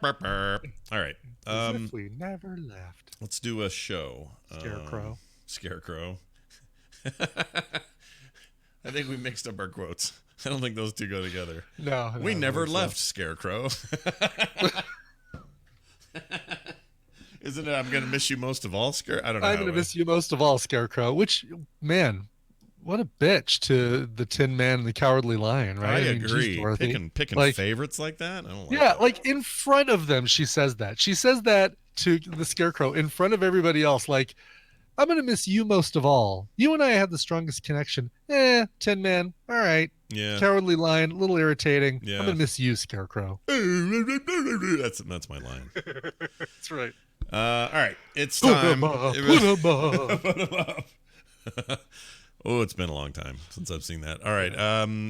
Burp, burp. All right. As if we never left. Let's do a show. Scarecrow. Scarecrow. I think we mixed up our quotes. I don't think those two go together. No, We never so. left, Scarecrow. Isn't it? I'm gonna miss you most of all, I don't know. I'm gonna miss you most of all, Scarecrow. Which, man, what a bitch to the Tin Man and the Cowardly Lion, right? I mean, agree. geez, Dorothy. Picking Like, favorites like that. I don't like yeah, that. like in front of them, she says that. She says that to the Scarecrow in front of everybody else. Like, I'm gonna miss you most of all. You and I had the strongest connection. Tin Man, all right. Yeah. Cowardly Lion, a little irritating. Yeah. I'm gonna miss you, Scarecrow. That's my line. That's right. All right, it's time. Oh, it's been a long time since I've seen that. All right,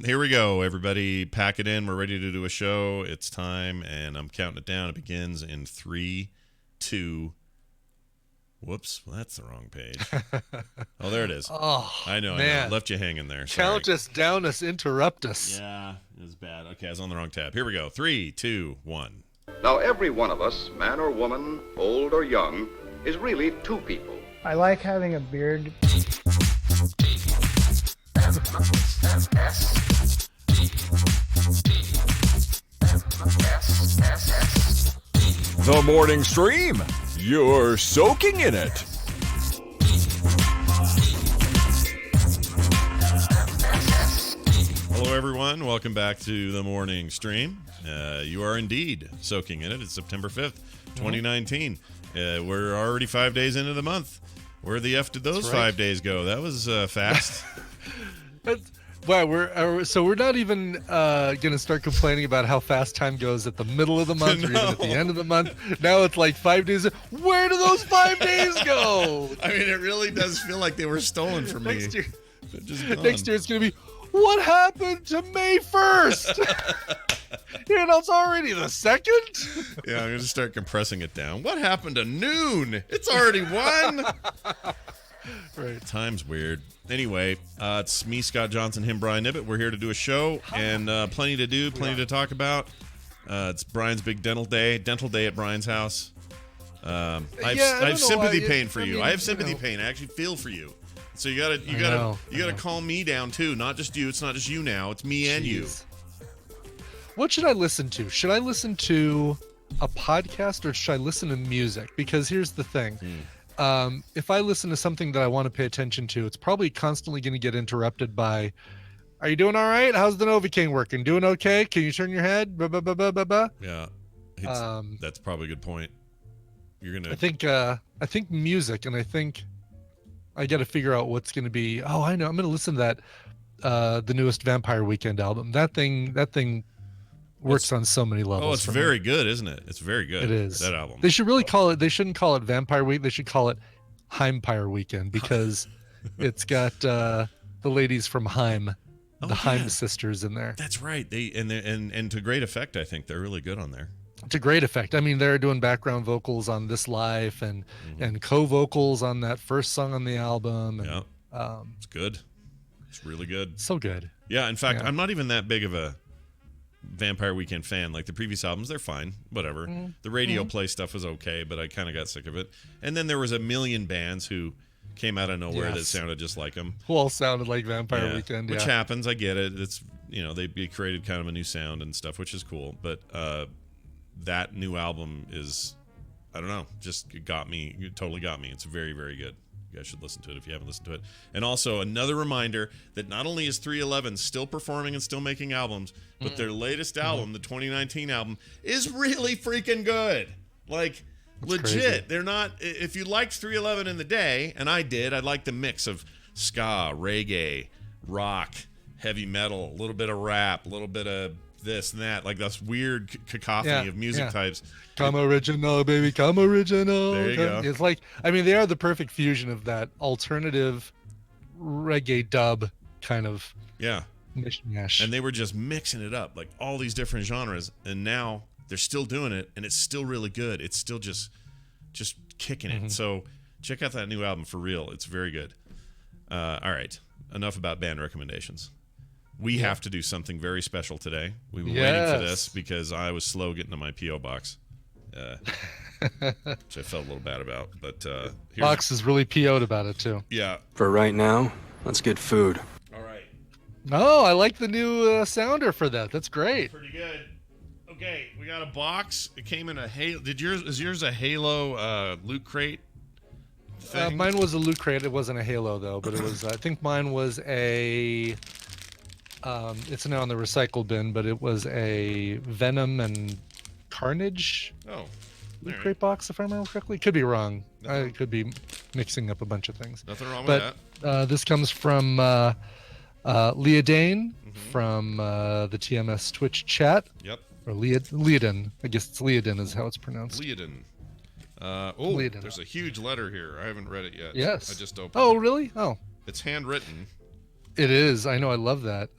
here we go, everybody. Pack it in. We're ready to do a show. It's time, and I'm counting it down. It begins in 3, 2. Whoops, well, that's the wrong page. Oh, there it is. Oh, I know. Left you hanging there. Sorry. Count us down, us interrupt us. Yeah, it was bad. Okay, I was on the wrong tab. Here we go. 3, 2, 1. Now, every one of us, man or woman, old or young, is really two people. I like having a beard. The morning stream. You're soaking in it. Hello, everyone. Welcome back to the morning stream. You are indeed soaking in it. It's September 5th, 2019. We're already 5 days into the month. Where the F did those 5 days go? That was fast. Wow, we're not even gonna start complaining about how fast time goes at the middle of the month or even at the end of the month. Now it's like 5 days. Where do those 5 days go? I mean, it really does feel like they were stolen from me. Next year Next it's gonna be, what happened to May 1st? It's already the 2nd. Yeah, I'm gonna start compressing it down. What happened to noon? It's already 1. Right. Time's weird. Anyway, it's me, Scott Johnson, him, Brian Nibbett. We're here to do a show, and plenty to do, plenty to talk about. It's Brian's big dental day at Brian's house. I have sympathy pain for you. I have sympathy pain. I actually feel for you. So you gotta calm me down too. Not just you. It's not just you now. It's me and you. What should I listen to? Should I listen to a podcast or should I listen to music? Because here's the thing. If I listen to something that I want to pay attention to, it's probably constantly going to get interrupted by, are you doing all right? How's the Novocaine working? Doing okay? Can you turn your head? Blah, blah, blah, blah, blah, blah. Yeah. That's probably a good point. I think music, and I think I got to figure out what's going to be. Oh, I know. I'm going to listen to that, the newest Vampire Weekend album. That thing works on so many levels. Oh, it's very good, isn't it? It's very good. It is. That album. They should really they shouldn't call it Vampire Week. They should call it Heimpire Weekend because it's got the ladies from Heim, the Heim sisters in there. That's right. And to great effect, I think they're really good on there. To great effect. I mean, they're doing background vocals on This Life and co-vocals on that first song on the album. And, yeah. It's good. It's really good. So good. Yeah. In fact, I'm not even that big of a Vampire Weekend fan. Like the previous albums, they're fine, whatever. The radio play stuff was okay, but I kind of got sick of it. And then there was a million bands who came out of nowhere that sounded just like them, who all sounded like Vampire Weekend, which happens. I get it. It's they created kind of a new sound and stuff, which is cool. But that new album is, I don't know, just got me. It totally got me. It's very, very good. You guys should listen to it if you haven't listened to it. And also another reminder that not only is 311 still performing and still making albums, but their latest album, the 2019 album, is really freaking good. Like, that's legit. Crazy. They're not, if you liked 311 in the day, and I did, I liked the mix of ska, reggae, rock, heavy metal, a little bit of rap, a little bit of this and that, like this weird cacophony of music types. Come original, baby, come original. There you go. It's like, I mean, they are the perfect fusion of that alternative reggae dub kind of mishmash. And they were just mixing it up, like all these different genres, and now they're still doing it, and it's still really good. It's still just kicking it. So check out that new album for real. It's very good. All right, enough about band recommendations. We have to do something very special today. We've been waiting for this because I was slow getting to my P.O. box. which I felt a little bad about. But here's, Box is really PO'd about it too. yeah. For right now, let's get food. All right. Oh, I like the new sounder for that. That's great. Pretty good. Okay, we got a box. It came in a Halo. Is yours a Halo loot crate thing? Mine was a loot crate. It wasn't a Halo though, but it was. I think mine was a. It's now in the recycle bin, but it was a Venom and Carnage Oh, loot right. crate box, if I remember correctly. Could be wrong. I Nothing- could be mixing up a bunch of things. nothing wrong But with that. this comes from Leah Dane from the TMS Twitch chat. Yep. Or Leodin. I guess it's Leodin is how it's pronounced. Leodin. Leodin. There's a huge letter here. I haven't read it yet. Yes. I just opened Oh, it. really? Oh, It's handwritten. it is. I know. I love that.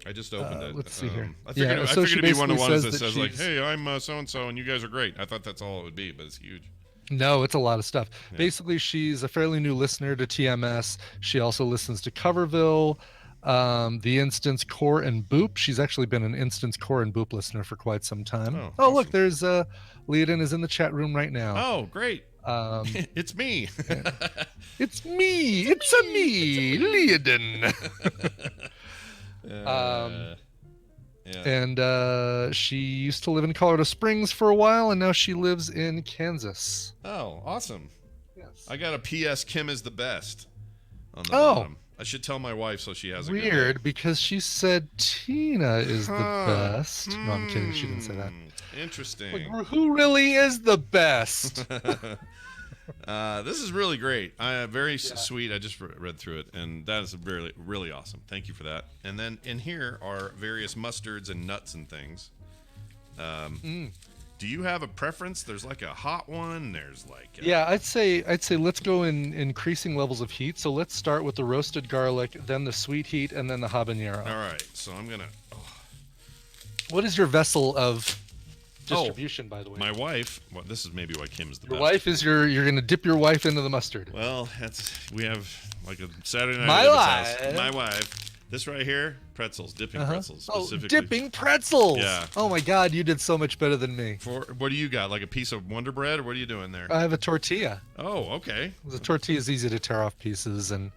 I just opened it. Let's see here. I figured, Yeah, I so figured she it'd be one of the basically ones says that that says like, she's- "Hey, I'm so and so, and you guys are great." I thought that's all it would be, but it's huge. No, it's a lot of stuff. Yeah. Basically, she's a fairly new listener to TMS. She also listens to Coverville, the Instance, Core, and Boop. She's actually been an Instance, Core, and Boop listener for quite some time. Oh, Look, awesome. there's Leodin is in the chat room right now. Oh, great! It's me. It's me. It's a me, Leodin. Yeah. And she used to live in Colorado Springs for a while, and now she lives in Kansas. Oh, awesome! Yes. I got a PS. Kim is the best on the Oh. bottom. I should tell my wife so she has a good Weird, because she said Tina is the Huh. best. No, I'm kidding. She didn't say that. Interesting. Like, who really is the best? This is really great. Very sweet. I just read through it, and that is really, really awesome. Thank you for that. And then in here are various mustards and nuts and things. Do you have a preference? There's like a hot one. There's like Yeah, I'd say let's go in increasing levels of heat. So let's start with the roasted garlic, then the sweet heat, and then the habanero. All right, so I'm gonna. What is your vessel of distribution, by the way? My wife. Well, this is maybe why Kim's the Your best. wife is you're gonna dip your wife into the mustard. Well, we have like a Saturday night. My at Eva's wife. house. My wife. This right here, pretzels, dipping pretzels Oh, specifically. dipping pretzels! Yeah. Oh my God, you did so much better than me. For what do you got? Like a piece of Wonder Bread, or what are you doing there? I have a tortilla. Oh, okay. The tortilla is easy to tear off pieces, and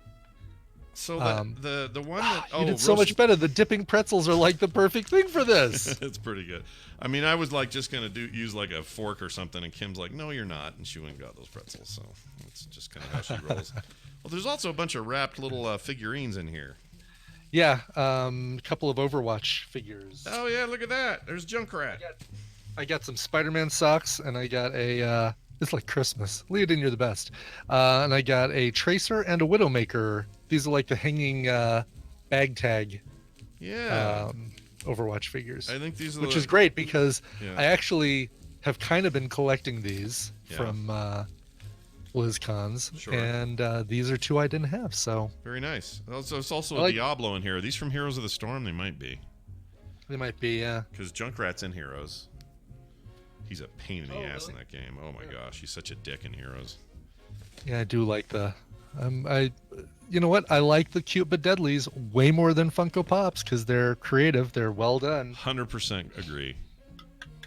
So the one that you did so much better. The dipping pretzels are like the perfect thing for this. It's pretty good. I mean, I was like just gonna use like a fork or something, and Kim's like, "No, you're not," and she went and got those pretzels. So it's just kind of how she rolls. Well, there's also a bunch of wrapped little figurines in here. Yeah, a couple of Overwatch figures. Oh yeah, look at that. There's Junkrat. I got some Spider-Man socks, and I got a. It's like Christmas. Leodin, you're the best. And I got a Tracer and a Widowmaker. These are like the hanging bag tag Yeah. Overwatch figures. I think these are which is great because Yeah. I actually have kind of been collecting these Yeah. from BlizzCons, Sure. and these are two I didn't have. So very nice. There's also I a like- Diablo in here. Are these from Heroes of the Storm? They might be, they might be. because Junkrat's in Heroes. He's a pain in the Oh, ass really? in that game. Oh my gosh, he's such a dick in Heroes. Yeah, I do like the. You know what? I like the cute but deadlies way more than Funko Pops because they're creative. They're well done. 100% agree.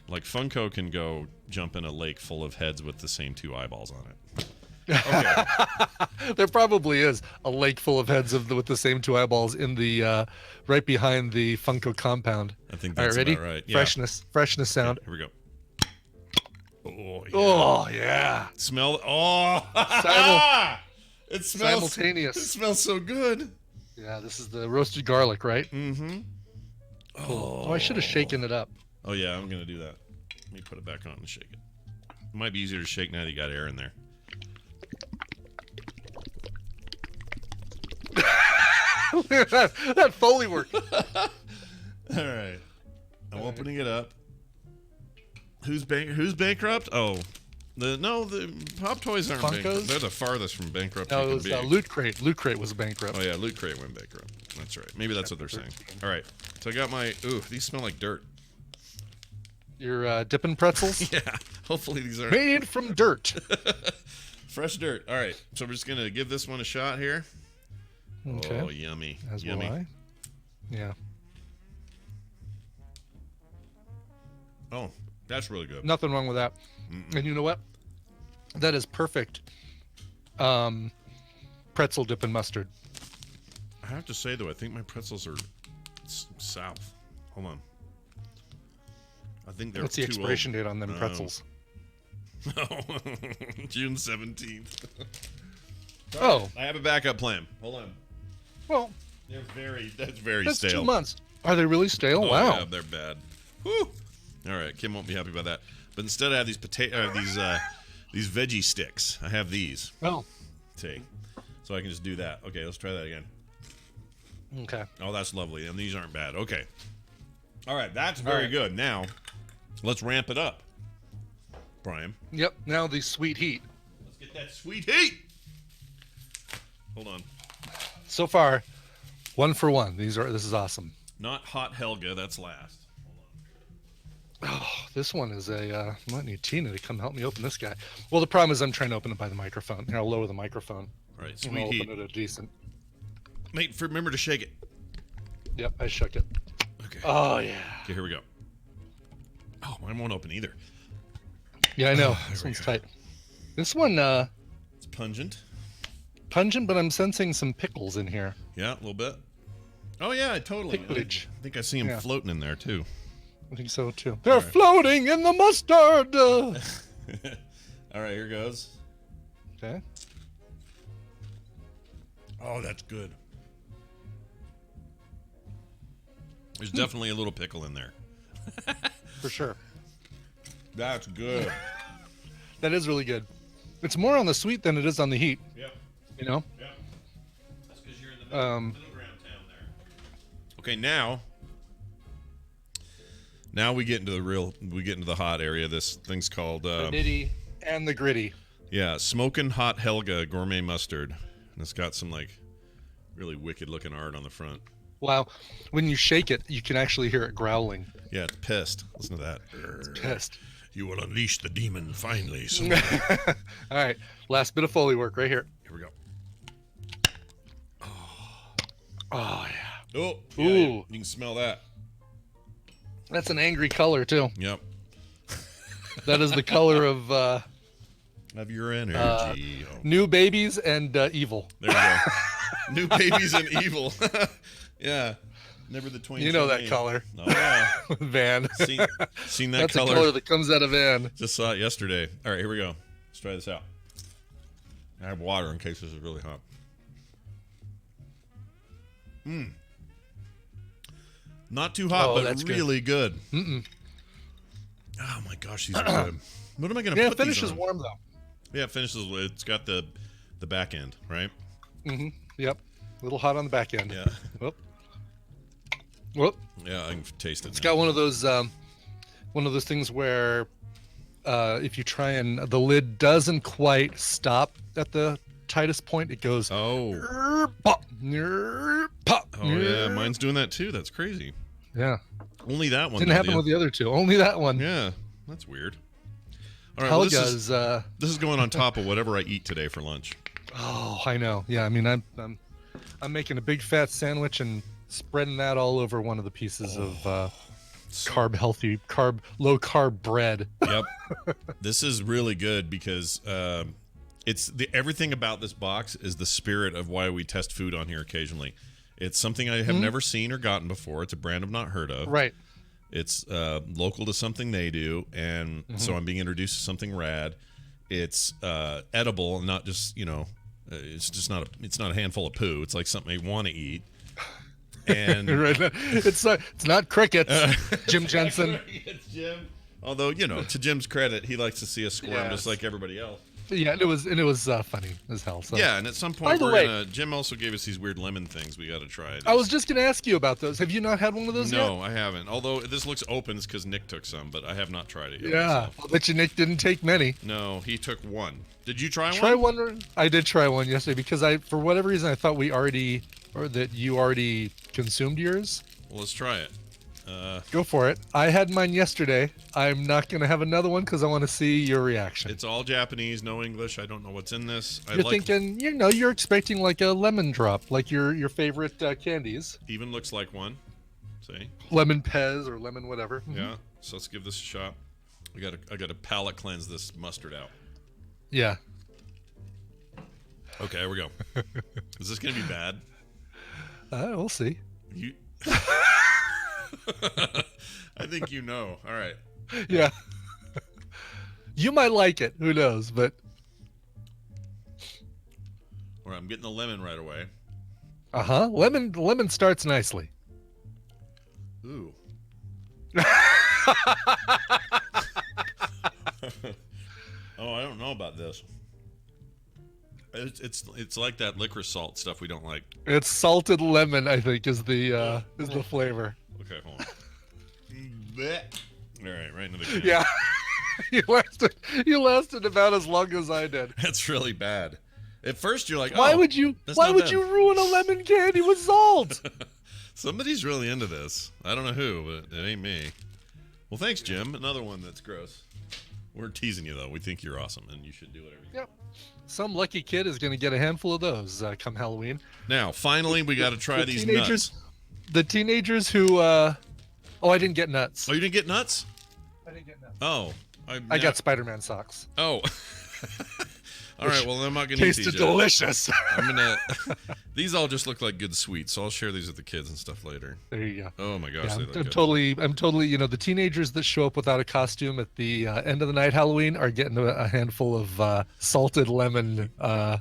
Like Funko can go jump in a lake full of heads with the same two eyeballs on it. Okay. There probably is a lake full of heads with the same two eyeballs in the right behind the Funko compound. I think All that's right, ready? about right. Yeah. Freshness sound. Here we go. Oh yeah. Oh yeah. Smell. Oh. It smells. Simultaneous. It smells so good. Yeah, this is the roasted garlic, right? Mm-hmm. Cool. Oh, I should have shaken it up. Oh yeah, I'm gonna do that. Let me put it back on and shake it. It might be easier to shake now that you got air in there. that Foley work. All right. I'm opening it up. Who's bankrupt? Oh, the Pop Toys aren't bankrupt. Funkos? They're the farthest from bankrupt No, you it can was be. Loot Crate. Loot Crate was bankrupt. Oh yeah, Loot Crate went bankrupt. That's right. Maybe that's what they're saying. All right. So I got my. Ooh, these smell like dirt. Your dipping pretzels Yeah. Hopefully these aren't made from dirt. fresh dirt. All right. So we're just gonna give this one a shot here. Okay. Oh, yummy. As yummy. will I. Yeah. Oh, That's really good. Nothing wrong with that. And you know what? That is perfect. Pretzel dip and mustard. I have to say though, I think my pretzels are south. Hold on. I think they're What's the too expiration old. date on them pretzels? No. June 17th. Oh, I have a backup plan. Hold on. well, That's very that's stale. 2 months. Are they really stale? Oh, Wow. yeah, they're bad. Whew. All right, Kim won't be happy about that. But instead I have these these veggie sticks. I have these. Oh, See. So I can just do that. Okay, let's try that again. okay. Oh, that's lovely. And these aren't bad. Okay. All right, that's very good. Now, let's ramp it up. Brian. Yep. Now the sweet heat. Let's get that sweet heat. Hold on. So far, 1 for 1. This is awesome. Not hot Helga, that's last. Oh, this one is I might need Tina to come help me open this guy. Well, the problem is I'm trying to open it by the microphone. Here, I'll lower the microphone. All right, And sweet I'll heat. open it a decent. Mate, remember to shake it. Yep, I shook it. Okay. Oh yeah. Okay, here we go. Oh, mine won't open either. Yeah, I know. There This we one's go. tight. This one It's pungent. pungent, but I'm sensing some pickles in here. Yeah, a little bit. Oh yeah, totally. Picklage. I think I see them Yeah. floating in there too. I think so too. They're floating in the mustard. All right, here goes. Okay. Oh, that's good. There's definitely a little pickle in there. For sure. That's good. That is really good. It's more on the sweet than it is on the heat. Yep. You know. Yep. That's because you're in the middle ground town there. Okay, now we get into the hot area. This thing's called The nitty and the gritty. yeah, smoking hot Helga gourmet mustard. And it's got some like really wicked looking art on the front. Wow. When you shake it, you can actually hear it growling. Yeah, it's pissed. Listen to that. It's pissed. You will unleash the demon finally. So All right. Last bit of Foley work right here. here we go. Oh, yeah. Oh, yeah, Ooh. you can smell that. That's an angry color, too. Yep. That is the color of Of your energy. Oh, new babies and evil. there you go. New babies and evil. Yeah. Never the twain. You know shall that meet. color. Oh, yeah. Van. Seen that That's color. the color that comes out of Van. Just saw it yesterday. All right, here we go. Let's try this out. I have water in case this is really hot. Not too hot, Oh, but that's good. really good. Oh my gosh, these are good. What am I gonna Yeah, put finish these is on? warm, though. Yeah, it finishes. It's got the back end, right? Yep. A little hot on the back end. Yeah. Whoop. Whoop. Yeah, I can taste it. It's got one of those things where if you try and the lid doesn't quite stop at the tightest point, it goes Oh. pop, pop. Oh yeah, mine's doing that too. That's crazy. Yeah. Only that one. Didn't though, happen the- with the other two. Only that one. Yeah, that's weird. All right, well, Helga's. this is going on top of whatever I eat today for lunch. Oh, I know. Yeah, I mean, I'm making a big fat sandwich and spreading that all over one of the pieces of low carb bread. Yep. This is really good because it's everything about this box is the spirit of why we test food on here occasionally. It's something I have never seen or gotten before. It's a brand I've not heard of. Right. It's local to something they do, and so I'm being introduced to something rad. It's edible, and not just it's just not a handful of poo. It's like something I want to eat. And Right. It's not crickets, Jim Jensen. it's Jim. Although to Jim's credit, he likes to see us squirm just like everybody else. Yeah, and it was funny as hell. So. Yeah, and at some By point the we're way- gonna. Jim also gave us these weird lemon things. We got to try. I was just gonna ask you about those. Have you not had one of those yet? No, I haven't. Although this looks open, it's because Nick took some, but I have not tried it yet. Yeah, myself. I'll bet you Nick didn't take many. No, he took one. Did you try one? Try one. I did try one yesterday because for whatever reason, I thought that you already consumed yours. Well, let's try it. Go for it. I had mine yesterday. I'm not gonna have another one because I want to see your reaction. It's all Japanese, no English. I don't know what's in this. You're thinking, you're expecting like a lemon drop, like your favorite candies, Even looks like one. See? lemon pez or lemon whatever. Yeah. So let's give this a shot. I gotta palate cleanse this mustard out. Yeah. Okay, here we go. Is this gonna be bad? We'll see. You. I think you know. All right. Yeah. You might like it. Who knows? But All right, I'm getting the lemon right away. lemon starts nicely. Ooh. Oh, I don't know about this. It's like that licorice salt stuff we don't like. It's salted lemon, I think, is the flavor. Okay, hold on. Blech. All right, right into the can. Yeah. you lasted about as long as I did. That's really bad. At first, you're like, Why oh, would you that's why not would bad. you ruin a lemon candy with salt? Somebody's really into this. I don't know who, but it ain't me. Well, thanks, Jim. Another one that's gross. We're teasing you, though. We think you're awesome, and you should do whatever you Yep. Some lucky kid is going to get a handful of those come Halloween. Now, finally, we got to try The these teenagers- nuts. The teenagers who oh, I didn't get nuts. Oh, you didn't get nuts? I didn't get nuts. Oh. I got Spider-Man socks. Oh. All right, well, I'm not going to eat these Tasted yet. delicious. I'm going to... These all just look like good sweets, so I'll share these with the kids and stuff later. There you go. Oh, my gosh, Yeah, they I'm look good. totally, the teenagers that show up without a costume at the end of the night Halloween are getting a handful of salted lemon. Oh,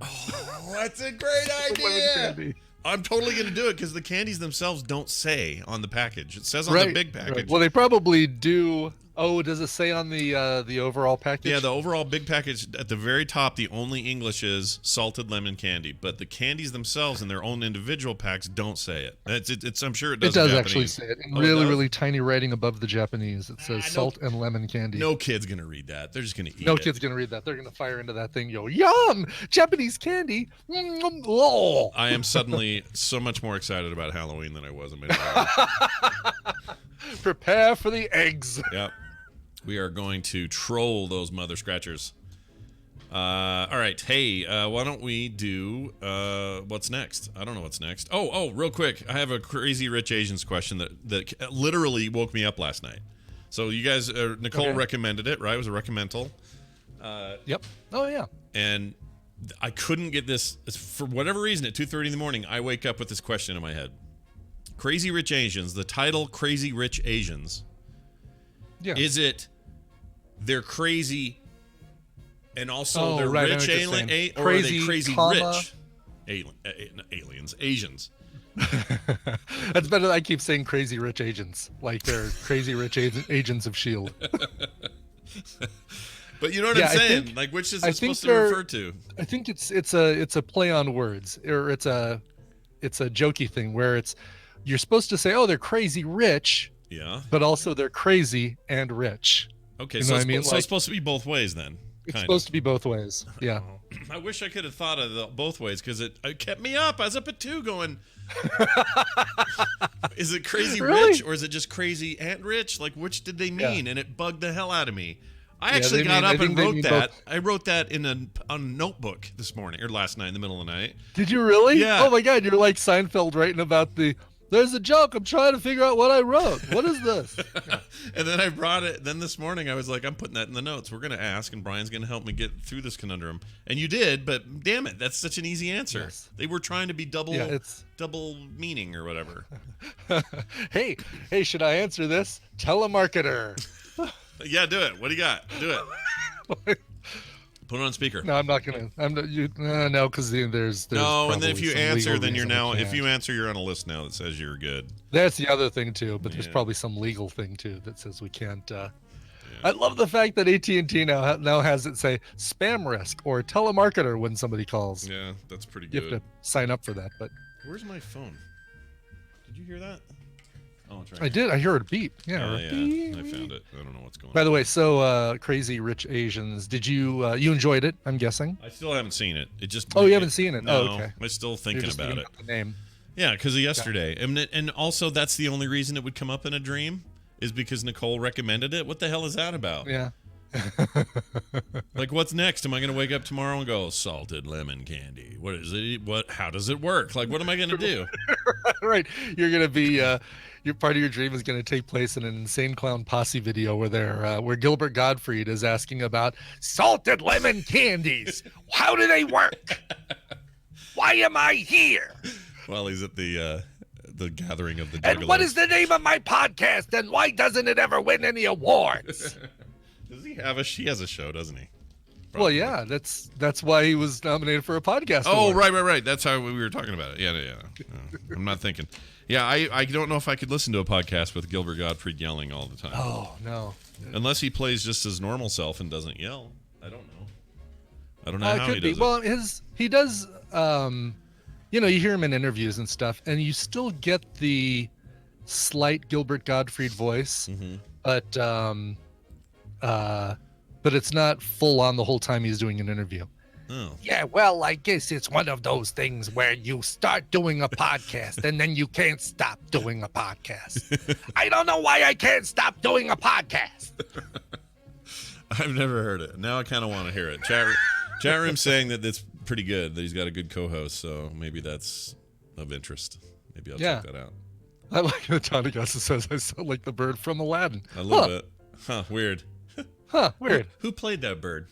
that's a great lemon idea. candy. I'm totally going to do it because the candies themselves don't say on the package. It says on the big package. Right. Well, they probably do. Oh, does it say on the overall package? Yeah, the overall big package at the very top, the only English is salted lemon candy, but the candies themselves in their own individual packs don't say it. It's I'm sure it does. It does in actually Japanese. say it in Oh, really, does? really tiny writing above the Japanese. It says salt and lemon candy. No kid's gonna read that. They're just gonna eat No it. kid's gonna read that. They're gonna fire into that thing. Yo, yum! Japanese candy. Oh. I am suddenly so much more excited about Halloween than I was a minute ago. Prepare for the eggs. Yep. We are going to troll those mother scratchers. All right. Hey, why don't we do what's next? I don't know what's next. Oh, real quick. I have a Crazy Rich Asians question that literally woke me up last night. So you guys, Nicole recommended it, right? It was a recommendal. Yep. Oh yeah. And I couldn't get this. For whatever reason, at 2:30 in the morning, I wake up with this question in my head. Crazy Rich Asians, the title Crazy Rich Asians. Yeah. Is it they're crazy and also they're right, I know rich what you're saying. alien, or Crazy, are they crazy comma. rich aliens, Asians? That's better. I keep saying crazy rich agents, like they're crazy rich agents of Shield. But you know what Yeah, I'm I saying? think- Like, which is I it think supposed to they're- refer to? I think it's a play on words, or it's a jokey thing where you're supposed to say, oh, they're crazy rich, Yeah. but also they're crazy and rich. Okay, You know so what it's, I mean? so Like- it's supposed to be both ways then. It's kind supposed to be both ways. Yeah. I wish I could have thought of both ways because it kept me up. I was up at 2 going. Is it crazy Really? rich or is it just crazy and rich? Like, which did they mean? And it bugged the hell out of me. I actually they got mean- I up think and they wrote mean that. both. I wrote that in a notebook this morning or last night in the middle of the night. Did you really? Yeah. Oh my God, you're like Seinfeld writing about there's a joke. I'm trying to figure out what I wrote. What is this? And then I brought it. Then this morning I was like, I'm putting that in the notes. We're going to ask, and Brian's going to help me get through this conundrum. And you did, but damn it, that's such an easy answer. Yes. They were trying to be double meaning or whatever. Hey, should I answer this? Telemarketer. Yeah, do it. What do you got? Do it. Put it on speaker. No, I'm not gonna. I'm not. No, because there's. No, and then if probably you some answer, legal then you're reason now. we If you can't. answer, you're on a list now that says you're good. That's the other thing too. But there's Yeah. probably some legal thing too that says we can't. I love the fact that AT&T now has it say spam risk or telemarketer when somebody calls. Yeah, that's pretty You good. have to sign up for that. But Where's my phone? Did you hear that? Oh, it's right. I did. I heard it beep. Yeah. Oh, or yeah, beep. I found it. I don't know what's going By on. the way, so Crazy Rich Asians. Did you enjoyed it? I'm guessing. I still haven't seen it. It just. Oh, you haven't seen it? No, Oh, okay. I'm still You're thinking just about thinking it. about the name. Yeah, because of yesterday, and also that's the only reason it would come up in a dream is because Nicole recommended it. What the hell is that about? Yeah. Like, what's next? Am I going to wake up tomorrow and go, salted lemon candy? What is it? How does it work? Like, what am I going to do? Right. You're going to be, your part of your dream is going to take place in an Insane Clown Posse video where Gilbert Gottfried is asking about salted lemon candies. How do they work? Why am I here? While he's at the gathering of the And Juggalos. what is the name of my podcast? And why doesn't it ever win any awards? Does he have he has a show, doesn't he? Well, Probably. yeah, that's why he was nominated for a podcast. Oh, award. right. That's how we were talking about it. Yeah. No, I'm not thinking. Yeah, I don't know if I could listen to a podcast with Gilbert Gottfried yelling all the time. Oh, no. Unless he plays just his normal self and doesn't yell. I don't know. I don't know how he does it. Well, he does. You hear him in interviews and stuff, and you still get the slight Gilbert Gottfried voice, but it's not full on the whole time he's doing an interview. Oh. Yeah, well, I guess it's one of those things where you start doing a podcast and then you can't stop doing a podcast. I don't know why I can't stop doing a podcast. I've never heard it. Now I kind of want to hear it. Chat room saying that it's pretty good, that he's got a good co-host, so maybe that's of interest. Maybe I'll check that out. I like that Johnny Gussis says I sound like the bird from Aladdin. A little bit. Huh, weird. Weird. Who played that bird?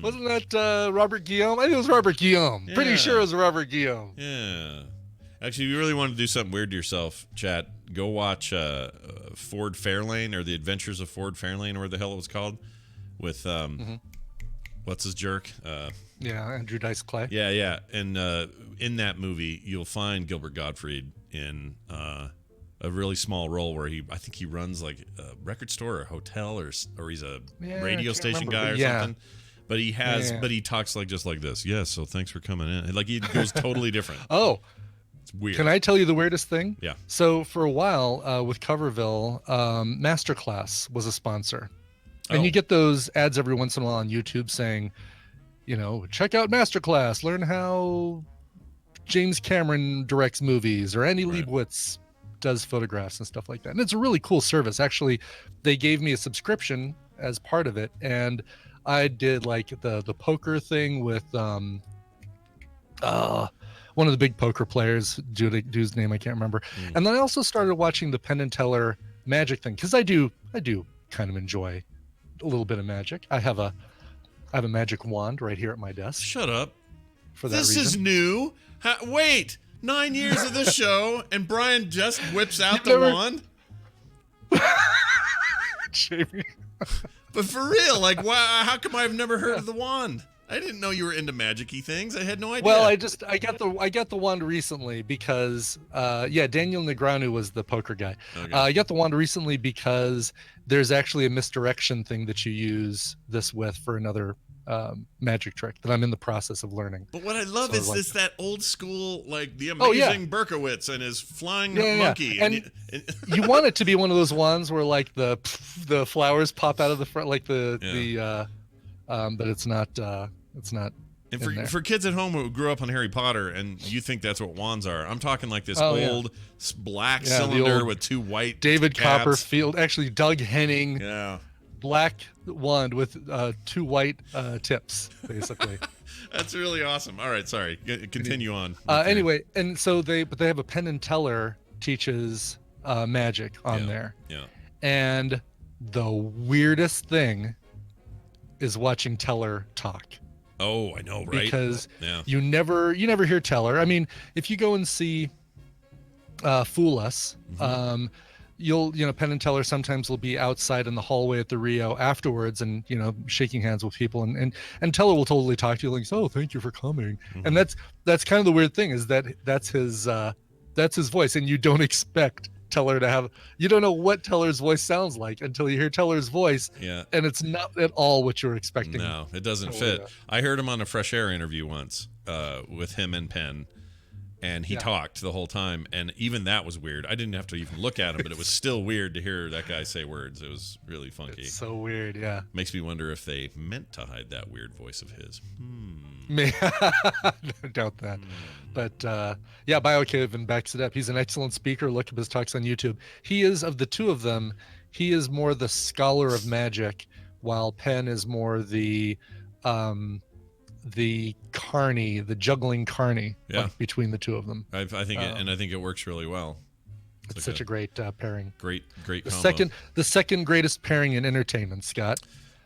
Wasn't that Robert Guillaume? I think it was Robert Guillaume. Yeah. Pretty sure it was Robert Guillaume. Yeah. Actually, if you really want to do something weird to yourself, chat, go watch Ford Fairlane or The Adventures of Ford Fairlane, or what the hell it was called, with what's his jerk? Yeah, Andrew Dice Clay. Yeah. And in that movie, you'll find Gilbert Gottfried in a really small role where I think he runs like a record store or a hotel or he's a radio station guy or something. But he talks just like this. Yeah, so thanks for coming in. Like he goes totally different. Oh, it's weird. Can I tell you the weirdest thing? Yeah. So for a while with Coverville, Masterclass was a sponsor. And you get those ads every once in a while on YouTube saying, check out Masterclass, learn how James Cameron directs movies, or Andy Leibovitz does photographs and stuff like that. And it's a really cool service. Actually, they gave me a subscription as part of it, and I did like the poker thing with one of the big poker players, dude's name I can't remember. And then I also started watching the Penn and Teller magic thing, because I do kind of enjoy a little bit of magic. I have a magic wand right here at my desk. Shut up. For that this reason. is new. Wait, 9 years of this show, and Brian just whips out the wand? Jamie. But for real, how come I've never heard of the wand? I didn't know you were into magic-y things. I had no idea. Well, I got the wand recently because Daniel Negreanu was the poker guy. Okay. I got the wand recently because there's actually a misdirection thing that you use this with for another magic trick that I'm in the process of learning. But what I love is that old school, the amazing Berkowitz and his flying monkey. Yeah. And you want it to be one of those wands where the flowers pop out of the front, but it's not. It's not. And for kids at home who grew up on Harry Potter, and you think that's what wands are, I'm talking like this old black cylinder with two white David caps. Copperfield, actually Doug Henning. Yeah. Black wand with two white tips, basically. That's really awesome. All right, sorry. Continue on. Anyway, and so they have a Penn and Teller teaches magic on there. Yeah. And the weirdest thing is watching Teller talk. Oh, I know, right? Because you never hear Teller. I mean, if you go and see Fool Us, Penn and Teller sometimes will be outside in the hallway at the Rio afterwards, and shaking hands with people, and Teller will totally talk to you like, "Oh, thank you for coming." And that's kind of the weird thing, is that that's his voice, and you don't expect Teller to have. You don't know what Teller's voice sounds like until you hear Teller's voice. Yeah. And it's not at all what you're expecting. No, it doesn't fit. Yeah. I heard him on a Fresh Air interview once with him and Penn. And he talked the whole time, and even that was weird. I didn't have to even look at him, but it was still weird to hear that guy say words. It was really funky. It's so weird, yeah. Makes me wonder if they meant to hide that weird voice of his. I doubt that. But BioCaven backs it up. He's an excellent speaker. Look up his talks on YouTube. He is, of the two of them, he is more the scholar of magic, while Penn is more the carny, the juggling carny, like, between the two of them. I think I think it works really well. It's like such a great pairing. Great combo. The second greatest pairing in entertainment, Scott.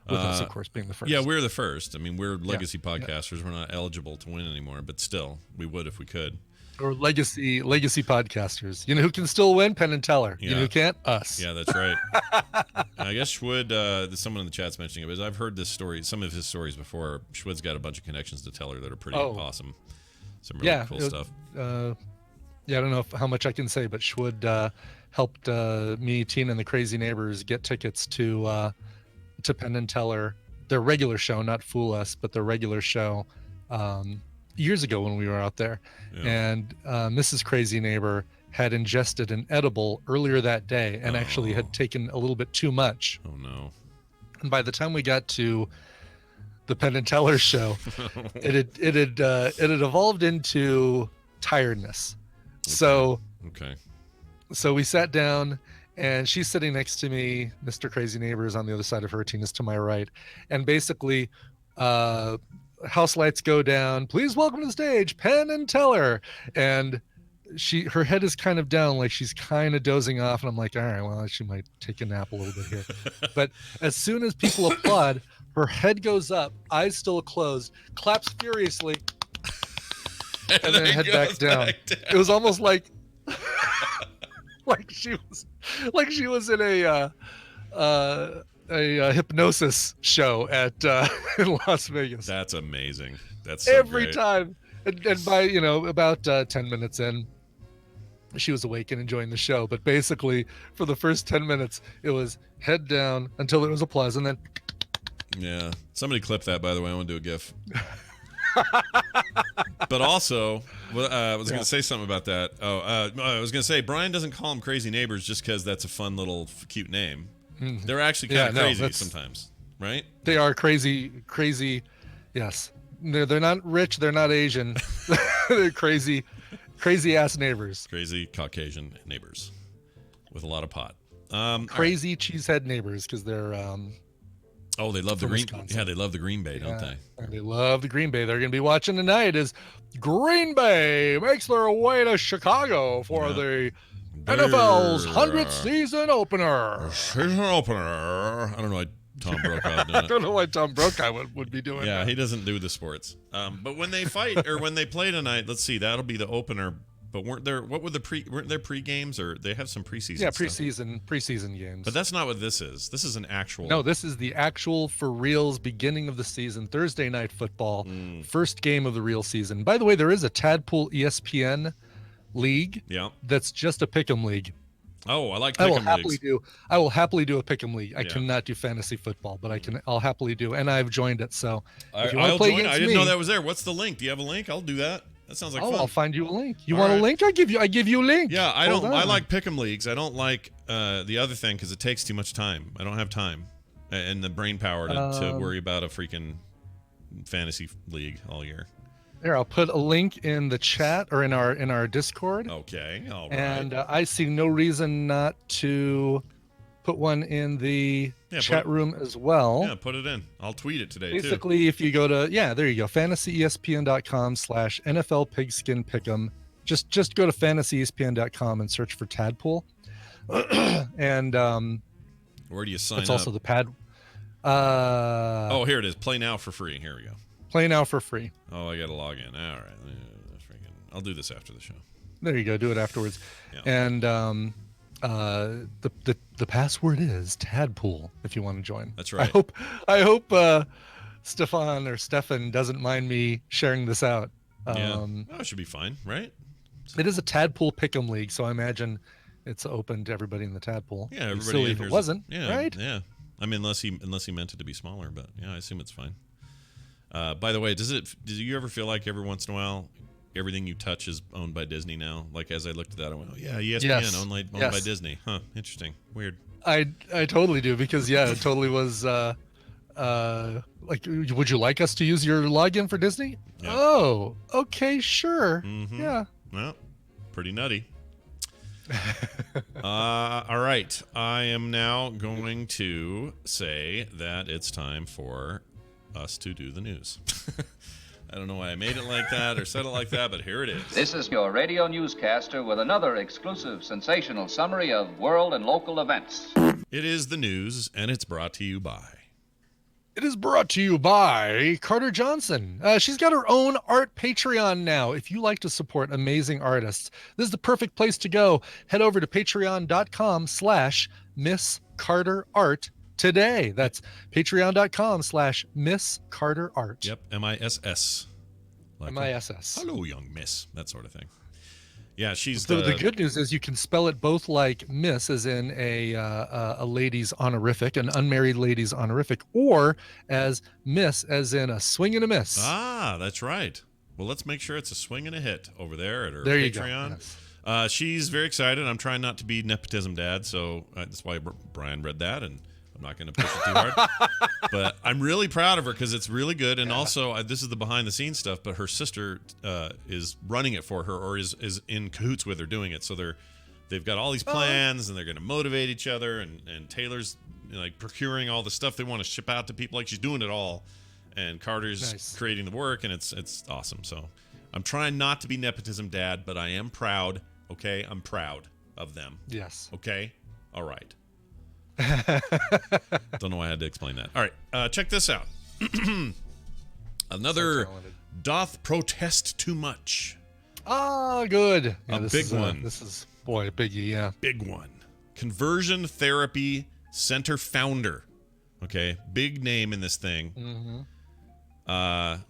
With us, of course, being the first. Yeah, we're the first. I mean, we're legacy podcasters. Yeah. We're not eligible to win anymore, but still, we would if we could. Or legacy podcasters. You know who can still win? Penn and Teller. Yeah. You know who can't? Us. Yeah, that's right. I guess Schwood, someone in the chat's mentioning it, but I've heard this story, some of his stories before. Schwood's got a bunch of connections to Teller that are pretty awesome. Some really cool stuff. Yeah, I don't know how much I can say, but Schwood helped me, Tina, and the Crazy Neighbors get tickets to Penn and Teller, their regular show, not Fool Us, but their regular show years ago when we were out there. Yeah. And Mrs. Crazy Neighbor had ingested an edible earlier that day and actually had taken a little bit too much. Oh, no. And by the time we got to the Penn and Teller show, it had evolved into tiredness. Okay. So we sat down, and she's sitting next to me. Mr. Crazy Neighbor is on the other side of her. Tina's to my right. And basically, house lights go down. Please welcome to the stage, Penn and Teller. And her head is kind of down, like she's kind of dozing off. And I'm like, all right, well, she might take a nap a little bit here. But as soon as people applaud, her head goes up, eyes still closed, claps furiously, and then head back down. It was almost like she was in a hypnosis show at in Las Vegas. That's amazing. That's so every great. time. And by about 10 minutes in, she was awake and enjoying the show. But basically, for the first 10 minutes, it was head down until there was applause, and then. Yeah, somebody clip that. By the way, I want to do a GIF. But also, I was going to say something about that. I was going to say Brian doesn't call them Crazy Neighbors just because that's a fun little cute name. Mm-hmm. They're actually kind of crazy sometimes, right? They are crazy. Yes, they're not rich. They're not Asian. They're crazy ass neighbors. Crazy Caucasian neighbors with a lot of pot. Crazy cheesehead neighbors because they're. Oh, they love the green. Yeah, they love the Green Bay, don't they? And they love the Green Bay. They're going to be watching tonight as Green Bay makes their way to Chicago for the NFL's 100th season opener. I don't know why Tom Brokaw did it. I don't know why Tom Brokaw would be doing that. Yeah, he doesn't do the sports. But when they fight or when they play tonight, let's see, that'll be the opener. But weren't there pre-games, or they have some preseason? Yeah, preseason games. But that's not what this is. This is an actual. No, this is the actual for reals beginning of the season. Thursday night football, first game of the real season. By the way, there is a Tadpool ESPN league. Yeah. That's just a pick'em league. Oh, I like pick'em leagues. I will happily do a pick'em league. I cannot do fantasy football, but I'll happily do, and I've joined it. So if you want to play against me, I didn't know that was there. What's the link? Do you have a link? I'll do that. That sounds like fun. I'll find you a link. You want a link? I give you a link. Yeah, I like pick'em leagues. I don't like the other thing because it takes too much time. I don't have time and the brain power to worry about a freaking fantasy league all year. Here, I'll put a link in the chat or in our Discord. Okay, all right. And I see no reason not to put one in the chat room as well. Yeah, put it in. I'll tweet it today, Basically, if you go to, there you go, fantasyespn.com/NFL Pigskin Pick'em. Just go to fantasyespn.com and search for Tadpool. And where do you sign up? It's also the pad. Here it is. Play now for free. Here we go. Play now for free. Oh, I got to log in. All right. I'll do this after the show. There you go. Do it afterwards. Yeah. And the password is Tadpool if you want to join. That's right. I hope Stefan doesn't mind me sharing this out. It should be fine, right? It is a Tadpool Pick'em League, so I imagine it's open to everybody in the Tadpool. Yeah, everybody. Silly if it wasn't, right? Yeah. I mean, unless he meant it to be smaller, but I assume it's fine. By the way, do you ever feel like every once in a while everything you touch is owned by Disney now? Like as I looked at that, I went, ESPN owned by Disney. Huh, interesting. Weird. I totally do because it totally was like, would you like us to use your login for Disney? Yeah. Oh, okay, sure. Mm-hmm. Yeah. Well, pretty nutty. All right. I am now going to say that it's time for us to do the news. I don't know why I made it like that or said it like that, but here it is. This is your radio newscaster with another exclusive, sensational summary of world and local events. It is the news, and it's brought to you by... It is brought to you by Carter Johnson. She's got her own art Patreon now. If you like to support amazing artists, this is the perfect place to go. Head over to patreon.com/Miss Carter Art today. That's patreon.com/Miss Carter Art. Yep, MISS. Like MISS. Hello, young miss. That sort of thing. Yeah, she's the good news is you can spell it both like Miss, as in a lady's honorific, an unmarried lady's honorific, or as Miss, as in a swing and a miss. Ah, that's right. Well, let's make sure it's a swing and a hit over there at her there Patreon. You go. Yes. She's very excited. I'm trying not to be nepotism dad, so that's why Brian read that, and I'm not going to push it too hard. But I'm really proud of her because it's really good. And also, this is the behind-the-scenes stuff, but her sister is running it for her, or is in cahoots with her doing it. So they've got all these plans, and they're going to motivate each other. And Taylor's like procuring all the stuff they want to ship out to people. Like, she's doing it all. And Carter's creating the work, and it's awesome. So I'm trying not to be nepotism dad, but I am proud. Okay, I'm proud of them. Yes. Okay. All right. Don't know why I had to explain that. All right, check this out. Another doth protest too much. Ah, good. Yeah, a big one. This is, boy, a biggie, yeah. Big one. Conversion Therapy Center founder. Okay, big name in this thing. Mm-hmm.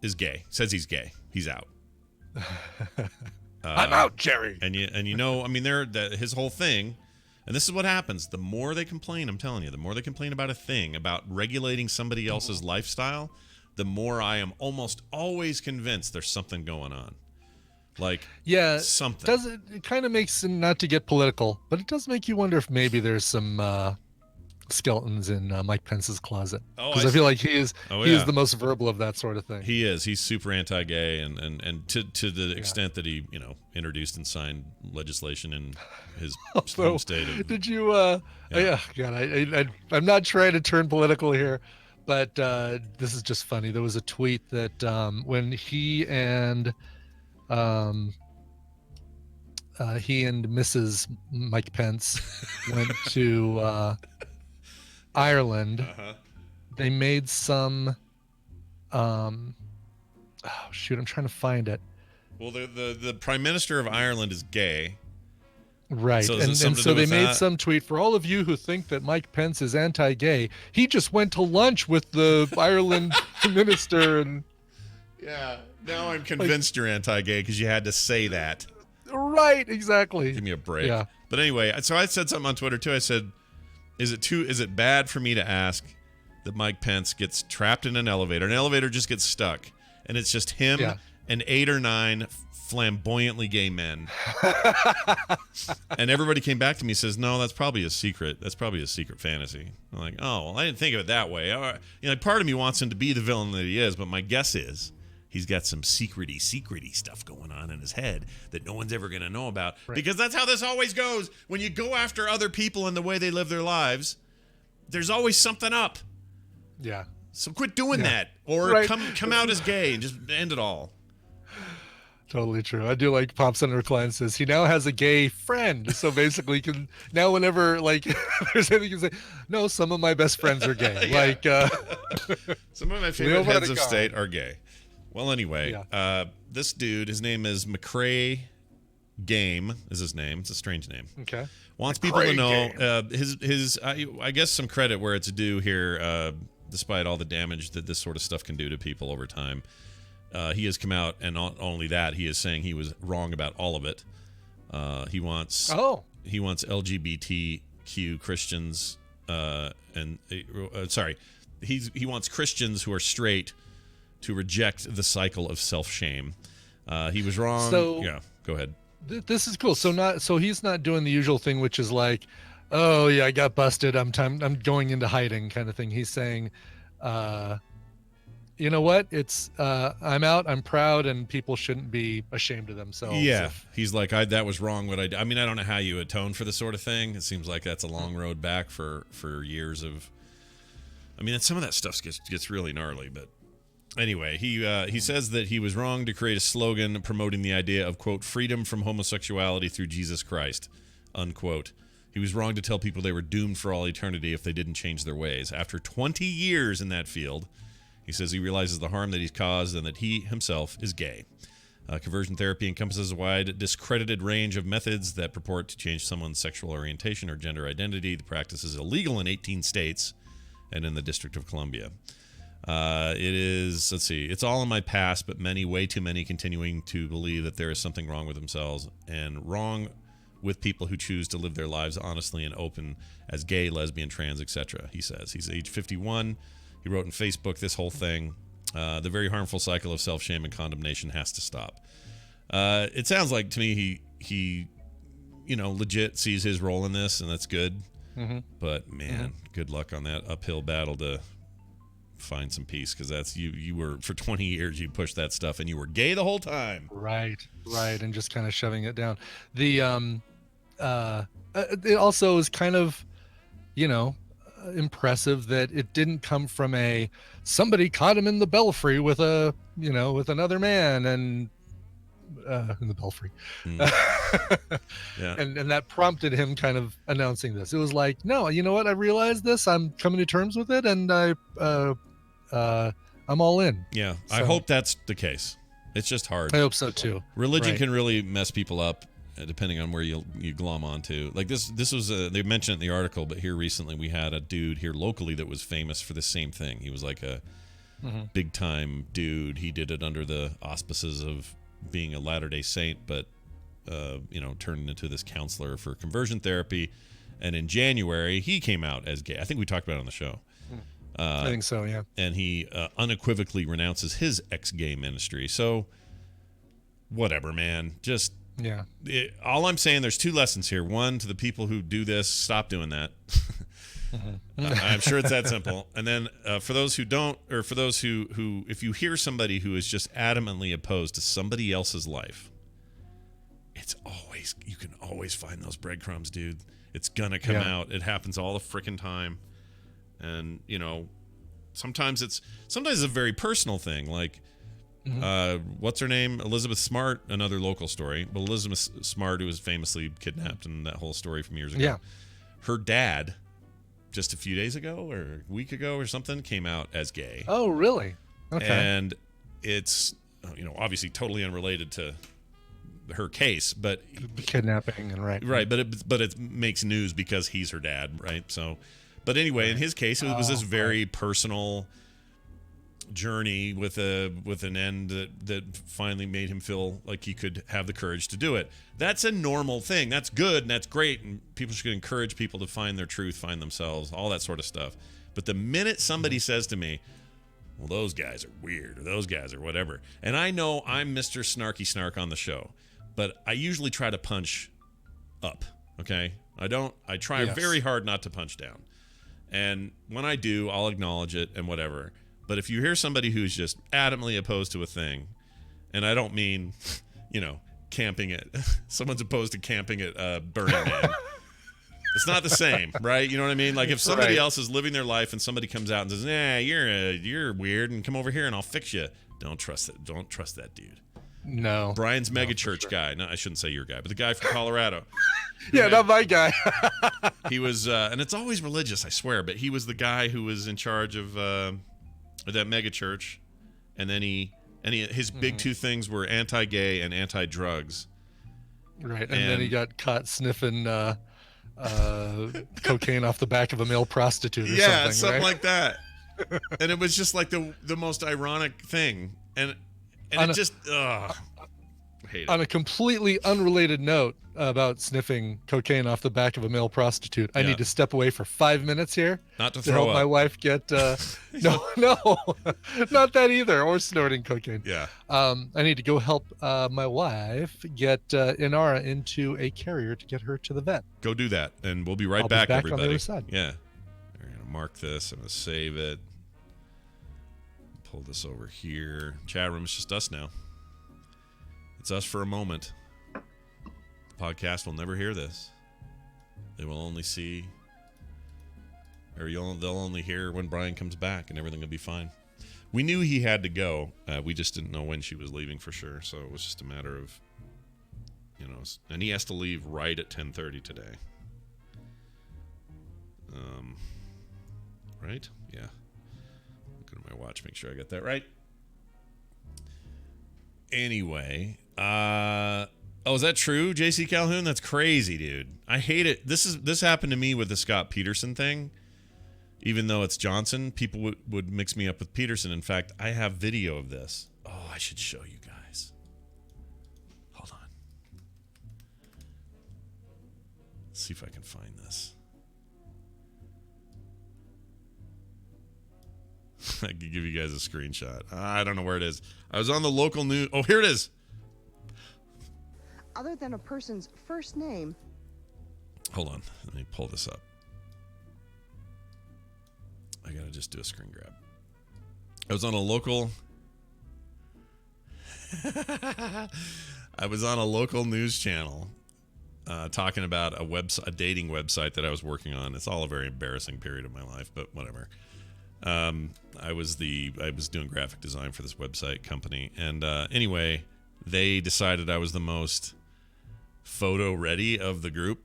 Is gay. Says he's gay. He's out. I'm out, Jerry. And you know, I mean, his whole thing. And this is what happens. The more they complain, I'm telling you, the more they complain about a thing, about regulating somebody else's lifestyle, the more I am almost always convinced there's something going on. Like, something. It kind of makes, not to get political, but it does make you wonder if maybe there's some skeletons in Mike Pence's closet. Because I feel like he is the most verbal of that sort of thing. He is. He's super anti-gay, and to the extent that he, introduced and signed legislation in his home state. Did you? God, I'm not trying to turn political here, but this is just funny. There was a tweet that when he and Mrs. Mike Pence went to Ireland, they made some I'm trying to find it. Well, the Prime Minister of Ireland is gay. Right. So and so they made some tweet for all of you who think that Mike Pence is anti-gay. He just went to lunch with the Ireland minister, and now I'm convinced you're anti-gay because you had to say that. Right, exactly. Give me a break. Yeah. But anyway, so I said something on Twitter too. I said, is it bad for me to ask that Mike Pence gets trapped in an elevator just gets stuck, and it's just him and 8 or 9 flamboyantly gay men. And everybody came back to me and says, no, that's probably a secret. That's probably a secret fantasy. I'm like, oh, well, I didn't think of it that way. Part of me wants him to be the villain that he is, but my guess is he's got some secrety stuff going on in his head that no one's ever going to know about. Right. Because that's how this always goes. When you go after other people and the way they live their lives, there's always something up. Yeah. So quit doing that. Or come out as gay and just end it all. Totally true. I do like Pop Senator Klein says he now has a gay friend. So basically he can now whenever there's anything you can say, no, some of my best friends are gay. Some of my favorite heads of state are gay. Well, anyway, this dude, his name is McCrae Game is his name. It's a strange name. Okay. Wants people to know his I guess some credit where it's due here, despite all the damage that this sort of stuff can do to people over time. He has come out, and not only that, he is saying he was wrong about all of it. He wants LGBTQ Christians he wants Christians who are straight to reject the cycle of self-shame. He was wrong. So, go ahead. This is cool. So he's not doing the usual thing, which is like, oh yeah, I got busted. I'm going into hiding kind of thing. He's saying, you know what? It's I'm out. I'm proud, and people shouldn't be ashamed of themselves. Yeah, he's like, that was wrong. What I did. I mean, I don't know how you atone for this sort of thing. It seems like that's a long road back for years of. I mean, some of that stuff gets really gnarly, but anyway, he says that he was wrong to create a slogan promoting the idea of, quote, freedom from homosexuality through Jesus Christ, unquote. He was wrong to tell people they were doomed for all eternity if they didn't change their ways. After 20 years in that field, he says he realizes the harm that he's caused and that he himself is gay. Conversion therapy encompasses a wide, discredited range of methods that purport to change someone's sexual orientation or gender identity. The practice is illegal in 18 states and in the District of Columbia. It is, let's see, it's all in my past, but way too many continuing to believe that there is something wrong with themselves and wrong with people who choose to live their lives honestly and open as gay, lesbian, trans, etc. He says he's age 51. He wrote on Facebook this whole thing. The very harmful cycle of self-shame and condemnation has to stop. It sounds like to me he legit sees his role in this, and that's good. Mm-hmm. But man, good luck on that uphill battle to find some peace, because that's you were for 20 years you pushed that stuff and you were gay the whole time. Right, and just kind of shoving it down. The it also is kind of impressive that it didn't come from somebody caught him in the belfry with with another man and in the belfry. Yeah. and that prompted him kind of announcing this. It was like, no, you know what, I realized this, I'm coming to terms with it, and I'm all in. Yeah, so, I hope that's the case. It's just hard. I hope so too. Religion can really mess people up depending on where you glom onto. Like this was they mentioned it in the article, but here recently we had a dude here locally that was famous for the same thing. He was like a big time dude. He did it under the auspices of being a Latter-day Saint, but turned into this counselor for conversion therapy. And in January, he came out as gay. I think we talked about it on the show. I think so, yeah. And he unequivocally renounces his ex-gay ministry. So, whatever, man. Just all I'm saying, there's two lessons here. One, to the people who do this, stop doing that. I'm sure it's that simple. And then for those who don't, or for those who, if you hear somebody who is just adamantly opposed to somebody else's life, you can always find those breadcrumbs, dude. It's gonna come out. It happens all the freaking time. And sometimes it's a very personal thing. Like, what's her name? Elizabeth Smart, another local story. But Elizabeth Smart, who was famously kidnapped in that whole story from years ago. Yeah. Her dad, just a few days ago or a week ago or something, came out as gay. Oh, really? Okay. And it's, obviously totally unrelated to her case, but kidnapping and right. But it makes news because he's her dad, right? So, but anyway, in his case, it was this very personal journey with an end that finally made him feel like he could have the courage to do it. That's a normal thing. That's good and that's great, and people should encourage people to find their truth, find themselves, all that sort of stuff. But the minute somebody says to me, well, those guys are weird, or those guys are whatever, and I know I'm Mr. Snarky Snark on the show, but I usually try to punch up, okay? I try very hard not to punch down. And when I do, I'll acknowledge it and whatever. But if you hear somebody who's just adamantly opposed to a thing, and I don't mean, camping it. Someone's opposed to camping at Burning Man. It's not the same, right? You know what I mean? Like if somebody else is living their life and somebody comes out and says, "Nah, you're weird, and come over here and I'll fix you." Don't trust it. Don't trust that dude. No. Brian's megachurch guy. No, I shouldn't say your guy, but the guy from Colorado. Not my guy. He was, and it's always religious, I swear, but he was the guy who was in charge of that megachurch, and then his big two things were anti-gay and anti-drugs. Right, and then he got caught sniffing cocaine off the back of a male prostitute or something like that. And it was just like the most ironic thing, and it just I hate it. On a completely unrelated note about sniffing cocaine off the back of a male prostitute, I need to step away for 5 minutes here. Not to throw help up. My wife get no, not that either, or snorting cocaine. Yeah. I need to go help my wife get Inara into a carrier to get her to the vet. Go do that, and we'll be right back, everybody. On the other side. Yeah. We're gonna mark this. I'm gonna save it. pull this over here. Chat room is just us now. It's us for a moment. The podcast will never hear this. They will only see, or they'll only hear when Brian comes back, and everything will be fine. We knew he had to go. We just didn't know when she was leaving for sure. So it was just a matter of, and he has to leave right at 10:30 today. Right? Yeah. Look at my watch, make sure I got that right. Anyway, is that true, JC Calhoun? That's crazy, dude. I hate it. This happened to me with the Scott Peterson thing. Even though it's Johnson, people would mix me up with Peterson. In fact, I have video of this. Oh, I should show you guys. Hold on. Let's see if I can find this. I could give you guys a screenshot. I don't know where it is. I was on the local news. Oh, here it is. Other than a person's first name. Hold on. Let me pull this up. I gotta just do a screen grab. I was on a local news channel talking about a dating website that I was working on. It's all a very embarrassing period of my life, but whatever. I was doing graphic design for this website company, and anyway, they decided I was the most photo ready of the group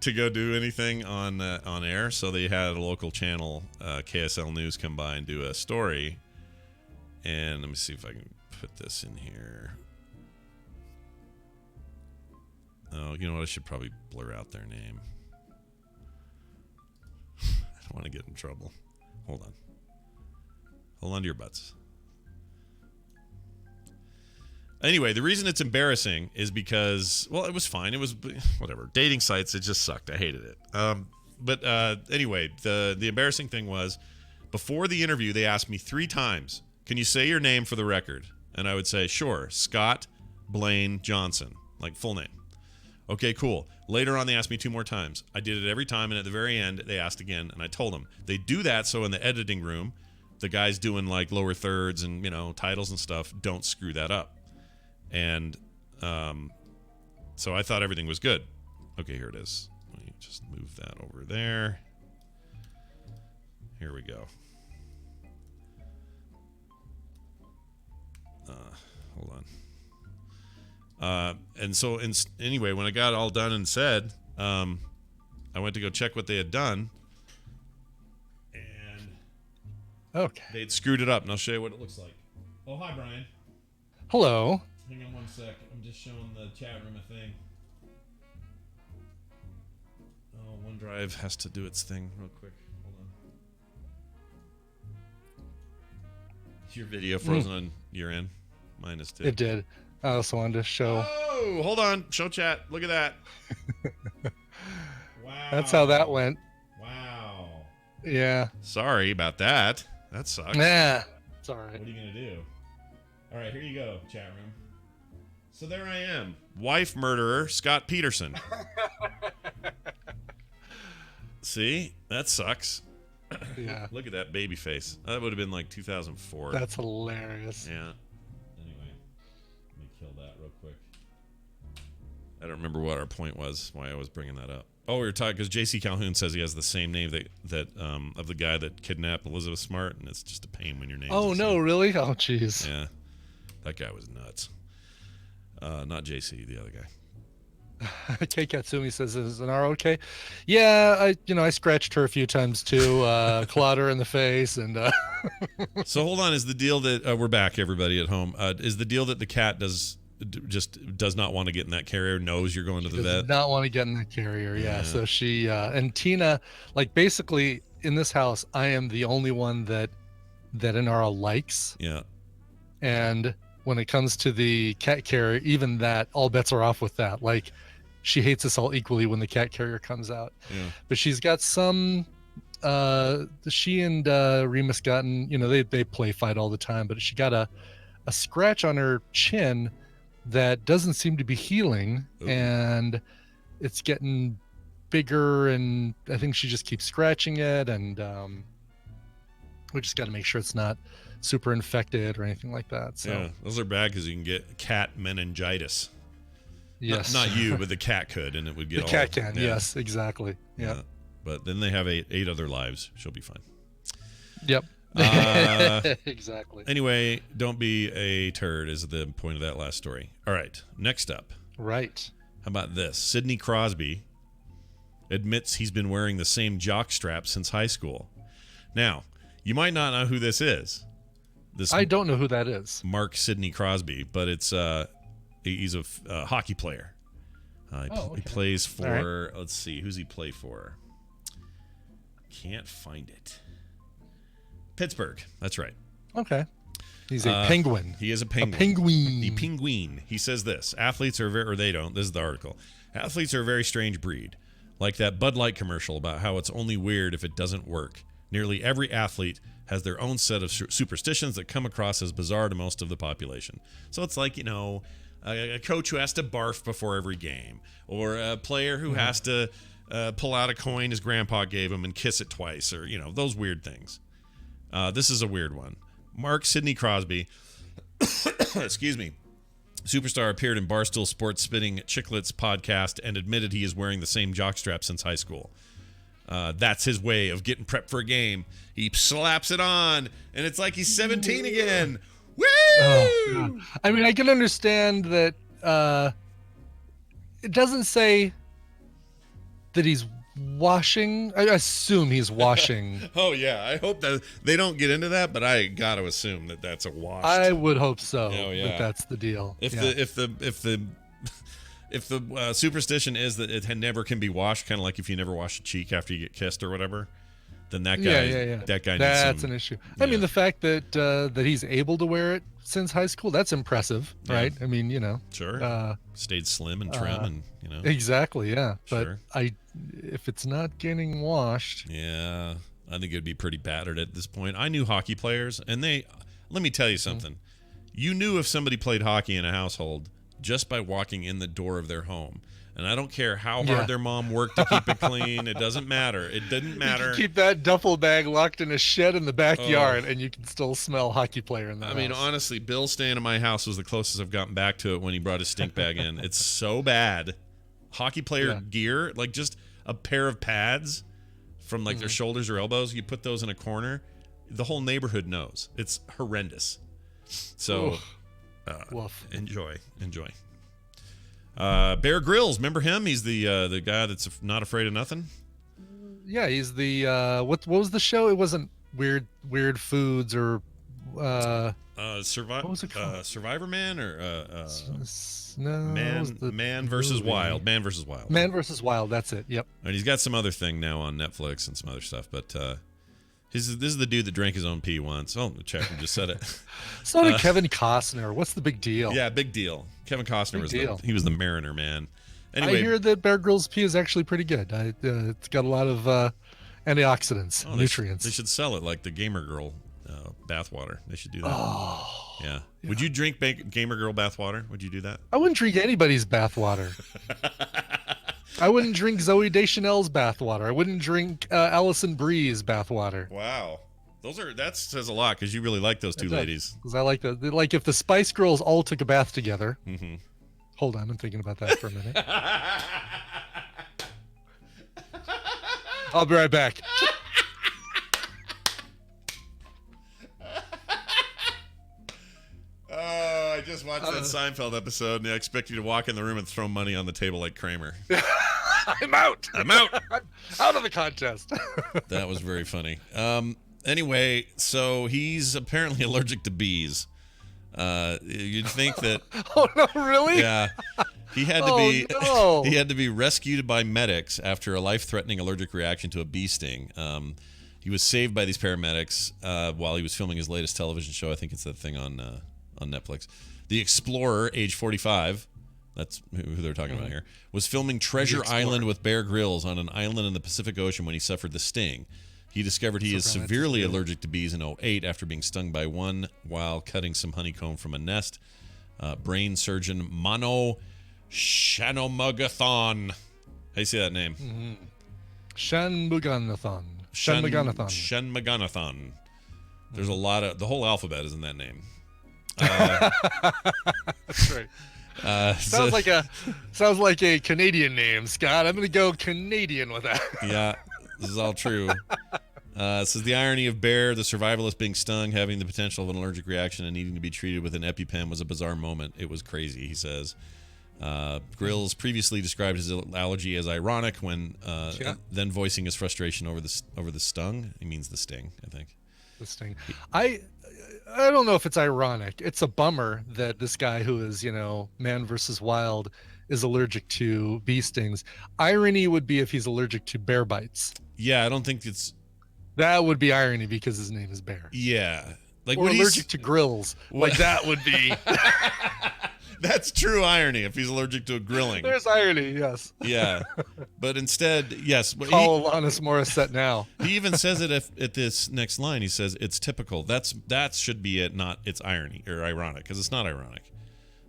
to go do anything on air. So they had a local channel, KSL News, come by and do a story. And let me see if I can put this in here. Oh, you know what? I should probably blur out their name. I don't want to get in trouble. Hold on. Hold on to your butts. Anyway, the reason it's embarrassing is because, well, it was fine. It was whatever. Dating sites, it just sucked. I hated it. But anyway, the embarrassing thing was, before the interview, they asked me 3 times, can you say your name for the record? And I would say, sure, Scott Blaine Johnson, like full name. Okay, cool. Later on, they asked me 2 more times. I did it every time, and at the very end, they asked again, and I told them. They do that so in the editing room, the guys doing like lower thirds and, titles and stuff don't screw that up. And so I thought everything was good. Okay, here it is. Let me just move that over there. Here we go. Hold on. And so anyway, when I got all done and said, I went to go check what they had done. And they'd screwed it up. And I'll show you what it looks like. Oh, hi, Brian. Hello. Hang on one sec. I'm just showing the chat room a thing. Oh, OneDrive has to do its thing real quick. Hold on. Is your video frozen on your end? Mine is too. It did. I also wanted to show. Oh, hold on. Show chat. Look at that. Wow. That's how that went. Wow. Yeah. Sorry about that. That sucks. Nah. It's all right. What are you going to do? All right, here you go, chat room. So there I am. Wife murderer, Scott Peterson. See? That sucks. Yeah. Look at that baby face. That would have been like 2004. That's hilarious. Yeah. Anyway, let me kill that real quick. I don't remember what our point was, why I was bringing that up. Oh, we were talking because J.C. Calhoun says he has the same name that of the guy that kidnapped Elizabeth Smart, and it's just a pain when your name. Oh no, really? Oh jeez. Yeah, that guy was nuts. Not JC, the other guy. Kei Katsumi says, "Is Zanara okay?" Yeah, I scratched her a few times too, clawed her in the face, and. So hold on, is the deal that we're back, everybody at home? Is the deal that the cat does not want to get in that carrier? Knows you're going to the vet. Does not want to get in that carrier. Yeah. So she and Tina, like basically in this house, I am the only one that Inara likes. Yeah. And when it comes to the cat carrier, even that, all bets are off with that. Like, she hates us all equally when the cat carrier comes out. Yeah. But she's got some. She and Remus gotten, they play fight all the time, but she got a scratch on her chin that doesn't seem to be healing. Ooh. And it's getting bigger, and I think she just keeps scratching it, and We just got to make sure it's not super infected or anything like that. So Yeah, those are bad because you can get cat meningitis. yes, Not you, but the cat could, and it would get the cat can. yeah. Yes, exactly. Yeah. But then they have eight other lives. She'll be fine. Yep. Uh, Exactly. Anyway, don't be a turd is the point of that last story. All right, next up. Right. How about this? Sidney Crosby admits he's been wearing the same jock strap since high school. Now, you might not know who this is. I don't know who that is. Mark Sidney Crosby, but it's he's a hockey player. He plays for, let's see, who's he play for? Can't find it. Pittsburgh. That's right. Okay. He's a penguin. He is a penguin. A penguin. The penguin. He says this. Athletes are very, or they don't. This is the article. Athletes are a very strange breed. Like that Bud Light commercial about how it's only weird if it doesn't work. Nearly every athlete has their own set of superstitions that come across as bizarre to most of the population. So it's like, you know, a coach who has to barf before every game, or a player who has to pull out a coin his grandpa gave him and kiss it twice, or, you know, those weird things. This is a weird one. Mark Sidney Crosby, excuse me, superstar, appeared in Barstool Sports Spitting Chicklets podcast and admitted he is wearing the same jockstrap since high school. That's his way of getting prepped for a game. He slaps it on, and it's like he's 17 again. Woo! Oh, I mean, I can understand that it doesn't say that he's washing. I assume he's washing. Oh, yeah. I hope that they don't get into that, but I got to assume that that's a wash. I would hope so. Oh, yeah. That that's the deal. If Yeah. the superstition is that it never can be washed, kind of like if you never wash a cheek after you get kissed or whatever, then that guy, that guy, that's needs an issue. I mean, the fact that that he's able to wear it since high school, that's impressive, right? I mean, you know, sure, stayed slim and trim, and you know, exactly, yeah. Sure. But if it's not getting washed, yeah, I think it'd be pretty battered at this point. I knew hockey players, and let me tell you something. You knew if somebody played hockey in a household just by walking in the door of their home. And I don't care how hard their mom worked to keep it clean. It doesn't matter. It didn't matter. You can keep that duffel bag locked in a shed in the backyard, and you can still smell hockey player in the house. I mean, honestly, Bill staying in my house was the closest I've gotten back to it when he brought his stink bag in. It's so bad. Hockey player gear, like just a pair of pads from like their shoulders or elbows, you put those in a corner, the whole neighborhood knows. It's horrendous. So enjoy. Bear Grylls, remember him? He's the guy that's not afraid of nothing. Yeah, he's the what was the show? It wasn't weird foods or what was it called? Survivor Man or no, Man versus Wild. Man versus Wild. Man versus Wild. That's it. Yep. And he's got some other thing now on Netflix and some other stuff, but this is the dude that drank his own pee once. Oh, the Chapman just said it. So did Kevin Costner. What's the big deal? Yeah, big deal. Kevin Costner was the Mariner Man. Anyway, I hear that Bear Grylls pee is actually pretty good. It's got a lot of antioxidants, nutrients. They should sell it like the Gamer Girl bathwater. They should do that. Oh, yeah. Would you drink Gamer Girl bathwater? Would you do that? I wouldn't drink anybody's bathwater. I wouldn't drink Zoe Deschanel's bathwater. I wouldn't drink Allison Brie's bathwater. Wow. That says a lot because you really like those two ladies. Because I like like if the Spice Girls all took a bath together. Mm-hmm. Hold on, I'm thinking about that for a minute. I'll be right back. Oh, I just watched that Seinfeld episode, and I expect you to walk in the room and throw money on the table like Kramer. I'm out. I'm out. Out of the contest. That was very funny. Anyway, so he's apparently allergic to bees. You'd think that. Oh no! Really? Yeah. He had to be rescued by medics after a life-threatening allergic reaction to a bee sting. He was saved by these paramedics while he was filming his latest television show. I think it's that thing on Netflix. The Explorer, age 45, that's who they're talking about here, was filming Treasure Island with Bear Grylls on an island in the Pacific Ocean when he suffered the sting. He discovered he is severely allergic to bees in 2008 after being stung by one while cutting some honeycomb from a nest. Brain surgeon Mano Shanmuganathon. How do you say that name? Mm-hmm. Shanmuganathon. There's a lot of the whole alphabet is in that name. That's right. Sounds like a Canadian name, Scott. I'm gonna go Canadian with that. Yeah, this is all true. It says the irony of Bear, the survivalist being stung, having the potential of an allergic reaction, and needing to be treated with an EpiPen was a bizarre moment. It was crazy, he says. Grills previously described his allergy as ironic when then voicing his frustration over the stung. He means the sting, I think. The sting. I don't know if it's ironic. It's a bummer that this guy who is, man versus wild is allergic to bee stings. Irony would be if he's allergic to bear bites. Yeah, I don't think it's... That would be irony because his name is Bear. Yeah. Like or allergic to grills. Like that would be... That's true irony if he's allergic to grilling. There's irony, yes. Yeah. But instead, yes. Call Alanis Morissette now. He even says it at this next line. He says, it's typical. That should be it, not it's irony or ironic, because it's not ironic.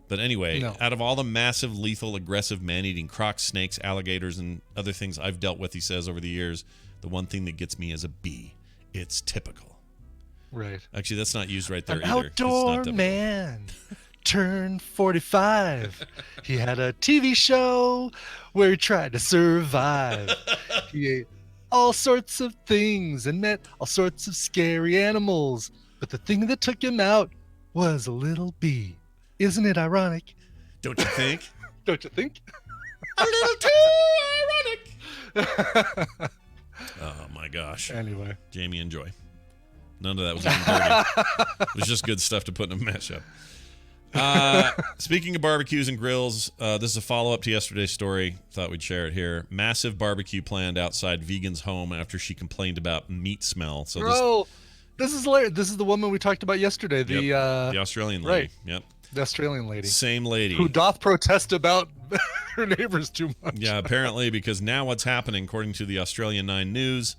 But anyway, out of all the massive, lethal, aggressive, man-eating crocs, snakes, alligators, and other things I've dealt with, he says, over the years, the one thing that gets me is a bee. It's typical. Right. Actually, that's not used right there An either. Outdoor man turned 45. He had a TV show where he tried to survive. He ate all sorts of things and met all sorts of scary animals. But the thing that took him out was a little bee. Isn't it ironic? Don't you think? Don't you think? A little too ironic. Oh, my gosh. Anyway. Jamie, enjoy. None of that was even dirty. It was just good stuff to put in a mashup. Speaking of barbecues and grills, this is a follow-up to yesterday's story. Thought we'd share it here. Massive barbecue planned outside vegan's home after she complained about meat smell. So this is hilarious. This is the woman we talked about yesterday. The Australian lady. Right. Yep. The Australian lady. Same lady. Who doth protest about her neighbors too much. Yeah, apparently, because now what's happening, according to the Australian 9 News,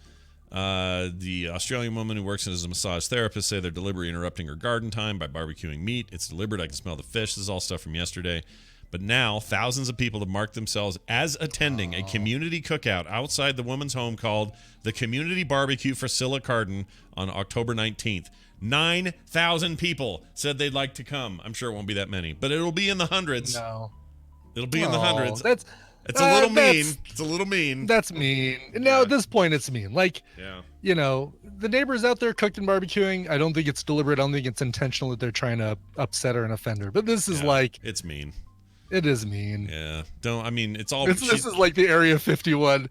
the Australian woman who works as a massage therapist say they're deliberately interrupting her garden time by barbecuing meat. It's deliberate. I can smell the fish. This is all stuff from yesterday. But now thousands of people have marked themselves as attending a community cookout outside the woman's home called the Community Barbecue for Scylla Carden on October 19th. 9,000 people said they'd like to come. I'm sure it won't be that many, but it'll be in the hundreds. No. It'll be in the hundreds. It's a little mean. It's a little mean. That's mean. Now, at this point, it's mean. Like, the neighbors out there cooking, barbecuing, I don't think it's deliberate. I don't think it's intentional that they're trying to upset her and offend her. But this is it's mean. It is mean. Yeah. It's all... This is like the Area 51.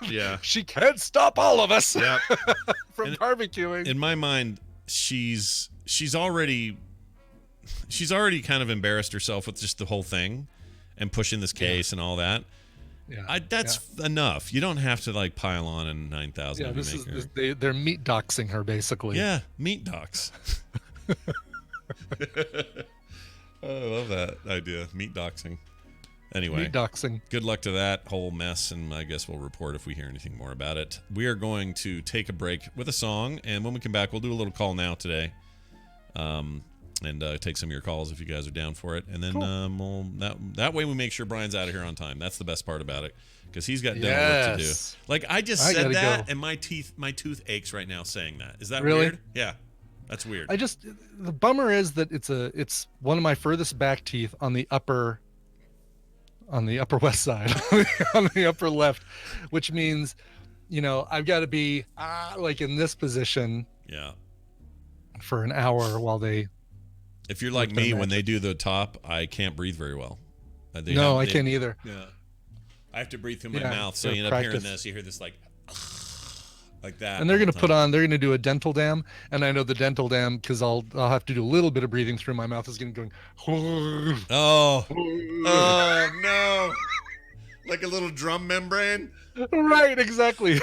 Yeah. She can't stop all of us from barbecuing. In my mind, she's already kind of embarrassed herself with just the whole thing and pushing this case and all that. Yeah. That's enough. You don't have to pile on in 9,000. Yeah, they're meat doxing her basically. Yeah, meat dox. I love that idea, meat doxing. Anyway, meat doxing. Good luck to that whole mess, and I guess we'll report if we hear anything more about it. We are going to take a break with a song, and when we come back, we'll do a little call now today, and take some of your calls if you guys are down for it. And then we'll that way we make sure Brian's out of here on time. That's the best part about it, because he's got work to do. I just said that, and my tooth aches right now saying that. Is that really weird? Yeah, that's weird. The bummer is that it's one of my furthest back teeth on the upper west side, on the upper left, which means, I've got to be in this position for an hour while they... If you're like me, when they do the top, I can't breathe very well. I can't either. Yeah. I have to breathe through my mouth, so you end up hearing this. You hear this like that. And they're going to do a dental dam, and I know the dental dam, because I'll have to do a little bit of breathing through my mouth, is going to go... Oh no. Like a little drum membrane? Right, exactly.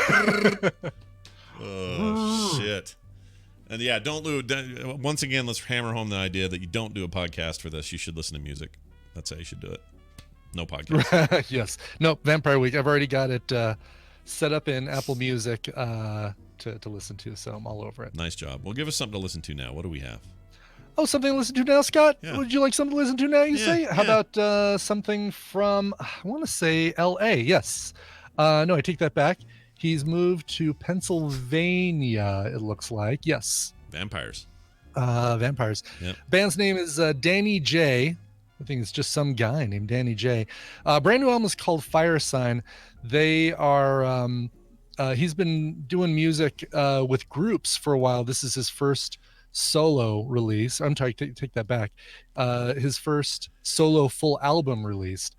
Oh, shit. And once again, let's hammer home the idea that you don't do a podcast for this. You should listen to music. That's how you should do it. No podcast. Yes. No, Vampire Week. I've already got it set up in Apple Music to listen to, so I'm all over it. Nice job. Well, give us something to listen to now. What do we have? Oh, something to listen to now, Scott? Yeah. Would you like something to listen to now, you say? How about something from, I want to say, L.A.? Yes. No, I take that back. He's moved to Pennsylvania, it looks like. Yes. Vampires. Vampires. Yep. Band's name is Danny J. I think it's just some guy named Danny J. Brand new album is called Fire Sign. They are. He's been doing music with groups for a while. This is his first solo release. I'm sorry, take that back. His first solo full album released.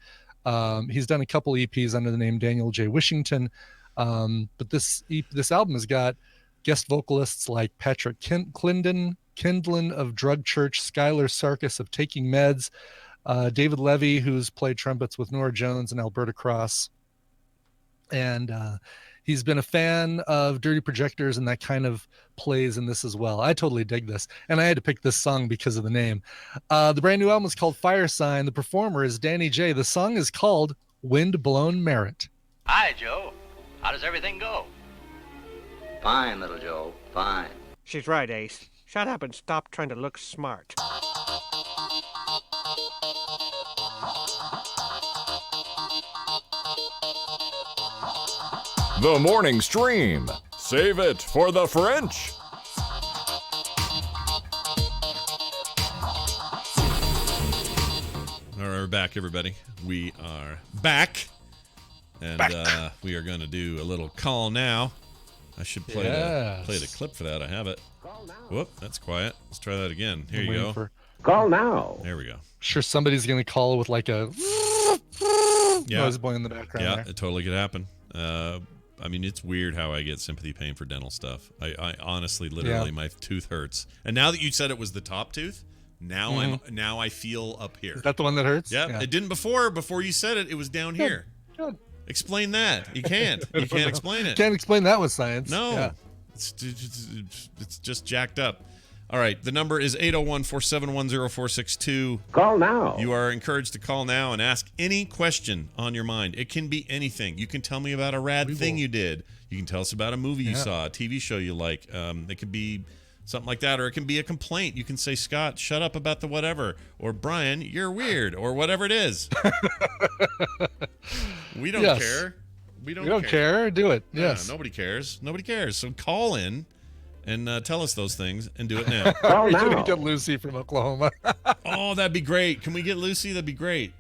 He's done a couple EPs under the name Daniel J. Wishington, but this album has got guest vocalists like Patrick Kindlin of Drug Church, Skylar Sarkis of Taking Meds, David Levy, who's played trumpets with Nora Jones and Alberta Cross, and he's been a fan of Dirty Projectors, and that kind of plays in this as well. I totally dig this, and I had to pick this song because of the name. The brand new album is called Fire Sign. The performer is Danny J. The song is called Wind Blown Merit. Hi, Joe. How does everything go? Fine, little Joe, fine. She's right, Ace. Shut up and stop trying to look smart. The morning stream. Save it for the French. All right, we're back, everybody. We are back. And we are going to do a little call now. I should play the clip for that. I have it. Whoop, that's quiet. Let's try that again. Here you go. Call now. There we go. Sure, somebody's going to call with like a noise boy in the background. Yeah, there. it totally could happen. I mean, it's weird how I get sympathy pain for dental stuff. I honestly, literally, my tooth hurts. And now that you said it was the top tooth, now I feel up here. Is that the one that hurts? Yeah, it didn't before. Before you said it, it was down here. Good. Explain that. You can't. You can't explain it. Can't explain that with science. No. Yeah. It's just jacked up. All right. The number is 801-471-0462. Call now. You are encouraged to call now and ask any question on your mind. It can be anything. You can tell me about a rad thing you did. You can tell us about a movie you saw, a TV show you like. It could be something like that, or it can be a complaint. You can say, Scott, shut up about the whatever, or Brian, you're weird, or whatever it is. We don't care. We don't care. Do it. Yes. Yeah, nobody cares. Nobody cares. So call in and tell us those things and do it now. We're going to get Lucy from Oklahoma. Oh, that'd be great. Can we get Lucy? That'd be great.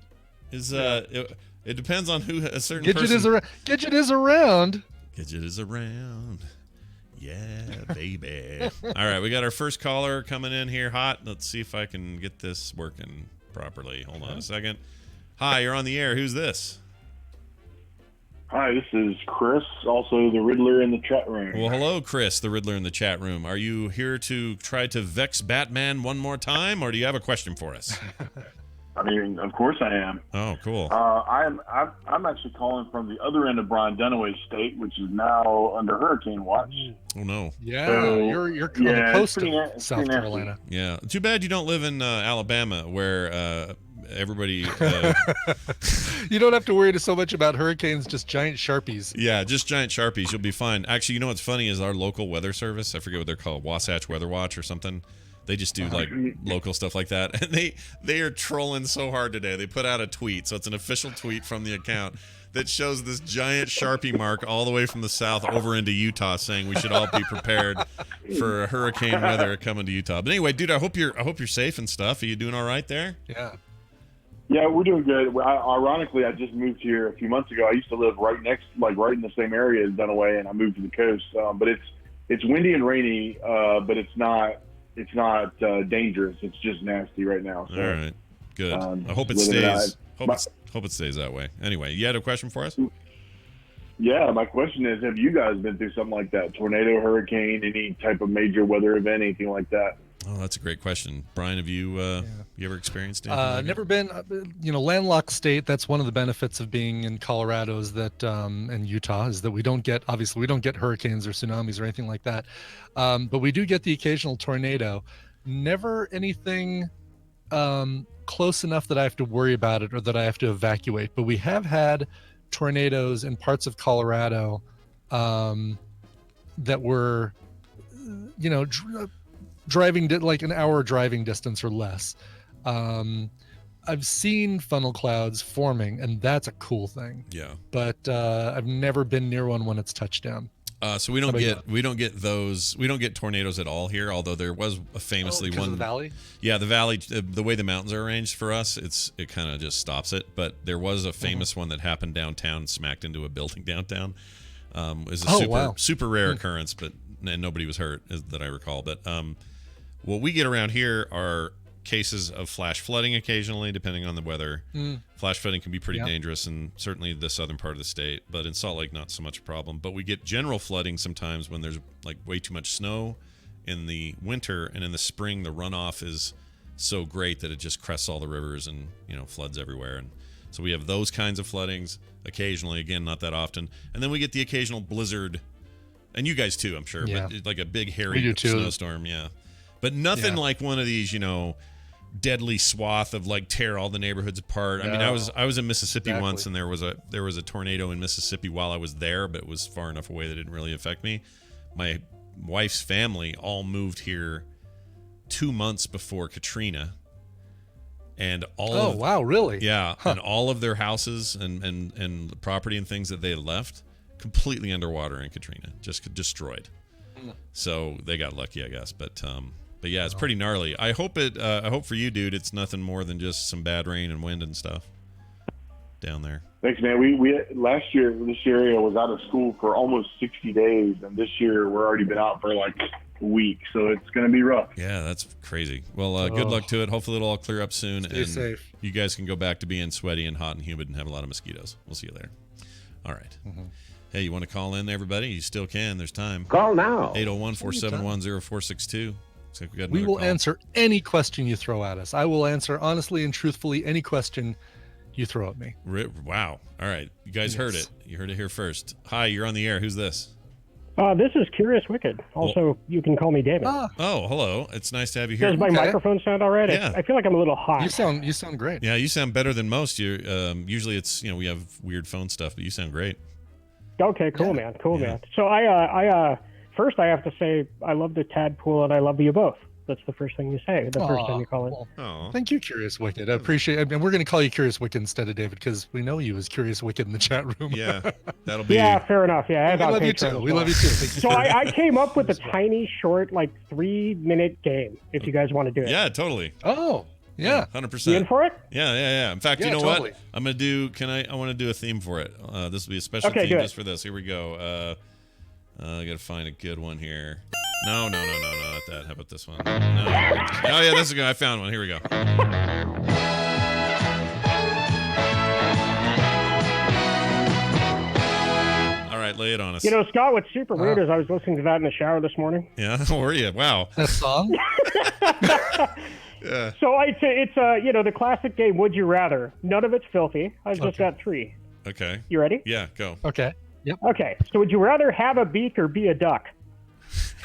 It depends on who a certain Gidget person. is around. Gidget is around. Gidget is around. Yeah, baby. All right, we got our first caller coming in here hot. Let's see if I can get this working properly. Hold on a second. Hi, you're on the air. Who's this? Hi, this is Chris, also the Riddler in the chat room. Well, hello, Chris, the Riddler in the chat room. Are you here to try to vex Batman one more time, or do you have a question for us? I mean, of course I am. Oh, cool. I'm actually calling from the other end of Brian Dunaway's state, which is now under hurricane watch. Oh no. Yeah, so, you're on the coast of South Carolina. Yeah. Too bad you don't live in Alabama, where everybody. You don't have to worry so much about hurricanes, just giant Sharpies. Yeah, just giant Sharpies. You'll be fine. Actually, you know what's funny is our local weather service. I forget what they're called, Wasatch Weather Watch or something. They just do like local stuff like that, and they are trolling so hard today. They put out a tweet, so it's an official tweet from the account that shows this giant Sharpie mark all the way from the south over into Utah, saying we should all be prepared for hurricane weather coming to Utah. But anyway, dude, I hope you're safe and stuff. Are you doing all right there? Yeah. Yeah, we're doing good. Ironically, I just moved here a few months ago. I used to live right in the same area as Dunaway, and I moved to the coast. But it's windy and rainy, but it's not dangerous. It's just nasty right now. So, all right, good. I hope it stays. Hope it stays that way. Anyway, you had a question for us? Yeah, my question is: have you guys been through something like that? Tornado, hurricane, any type of major weather event, anything like that? Oh, that's a great question, Brian. Have you you ever experienced anything? Like never been. Landlocked state. That's one of the benefits of being in Colorado is that, and Utah is that we don't get hurricanes or tsunamis or anything like that, but we do get the occasional tornado. Never anything close enough that I have to worry about it or that I have to evacuate. But we have had tornadoes in parts of Colorado that were, driving like an hour driving distance or less. I've seen funnel clouds forming, and that's a cool thing. Yeah. But I've never been near one when it's touched down. So we don't get those. We don't get tornadoes at all here. Although there was a famously one. Of the valley. Yeah, the valley. The way the mountains are arranged for us, it kind of just stops it. But there was a famous one that happened downtown, smacked into a building downtown. It was a super rare occurrence, and nobody was hurt that I recall. But what we get around here are cases of flash flooding occasionally, depending on the weather. Flash flooding can be pretty dangerous, and certainly the southern part of the state. But in Salt Lake, not so much a problem. But we get general flooding sometimes when there's like way too much snow in the winter, and in the spring the runoff is so great that it just crests all the rivers and floods everywhere. And so we have those kinds of floodings occasionally. Again, not that often. And then we get the occasional blizzard, and you guys too, I'm sure. Yeah. But like a big hairy snowstorm, But nothing like one of these, deadly swath of like tear all the neighborhoods apart. I mean, I was in Mississippi once, and there was a tornado in Mississippi while I was there, but it was far enough away that it didn't really affect me. My wife's family all moved here 2 months before Katrina, and wow, really? Yeah, and all of their houses and property and things that they had left completely underwater in Katrina, just destroyed. So they got lucky, I guess, but yeah, it's pretty gnarly. I hope for you, dude, it's nothing more than just some bad rain and wind and stuff down there. Thanks, man. We last year this area was out of school for almost 60 days, and this year we're already been out for like a week, so it's going to be rough. Yeah, that's crazy. Well, good luck to it. Hopefully it'll all clear up soon. Stay safe. You guys can go back to being sweaty and hot and humid and have a lot of mosquitoes. We'll see you later. All right. Hey, you want to call in, everybody? You still can. There's time. Call now. 801-471-0462. We will answer any question you throw at us. I will answer honestly and truthfully any question you throw at me. Wow. All right. You guys heard it. You heard it here first. Hi, you're on the air. Who's this? This is Curious Wicked. Also, you can call me David. Oh, hello. It's nice to have you here. Does my microphone sound all right? Yeah. I feel like I'm a little hot. You sound great. Yeah, you sound better than most. You usually it's we have weird phone stuff, but you sound great. Okay, cool, man. Cool, man. So first I have to say I love the tadpole and I love you both. That's the first thing you say the first time you call in. Well, thank you, Curious Wicked. I appreciate it. And we're going to call you Curious Wicked instead of David because we know you as Curious Wicked in the chat room. Yeah, that'll be. Yeah, fair enough. Yeah, we love you too. We love you too. So I came up with a tiny, short, like 3-minute game. If you guys want to do it. Yeah, totally. Oh, yeah, 100%. You in for it? Yeah. In fact, you know totally. what? I'm gonna do. I want to do a theme for it. This will be a special theme just for this. Here we go. I gotta find a good one here. No, not that. How about this one? No. Oh yeah, this is good. I found one. Here we go. All right, lay it on us. Scott, what's super weird is I was listening to that in the shower this morning. Yeah, how were you? Wow. That song? Yeah. So it's the classic game, Would You Rather. None of it's filthy. I've just got 3. Okay. You ready? Yeah, go. Okay. Yep. Okay. So would you rather have a beak or be a duck?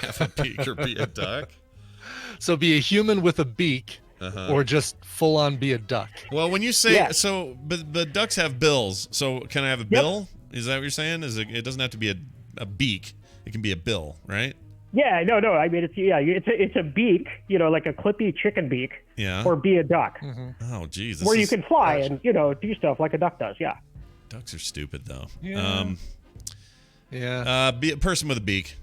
Have a beak or be a duck? So be a human with a beak, or just full on be a duck. Well, when you say but ducks have bills. So can I have a bill? Is that what you're saying? It doesn't have to be a beak. It can be a bill, right? Yeah, no. I mean, it's a beak, like a clippy chicken beak. Yeah. Or be a duck. Oh, geez. Where you can fly and do stuff like a duck does. Yeah. Ducks are stupid, though. Yeah. Be a person with a beak.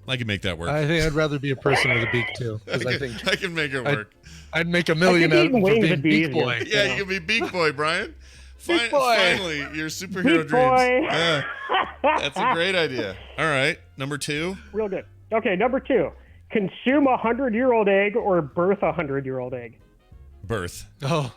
I can make that work. I think I'd rather be a person with a beak too, because I think I can make it work. I'd make $1 million out of being Beak Boy. Yeah, you can be Beak Boy, Brian. Beak Boy. Finally, your superhero Beak Boy. dreams. That's a great idea. All right, number 2. Real good. Okay, number 2. Consume a 100-year-old egg or birth a 100-year-old egg. Birth. Oh,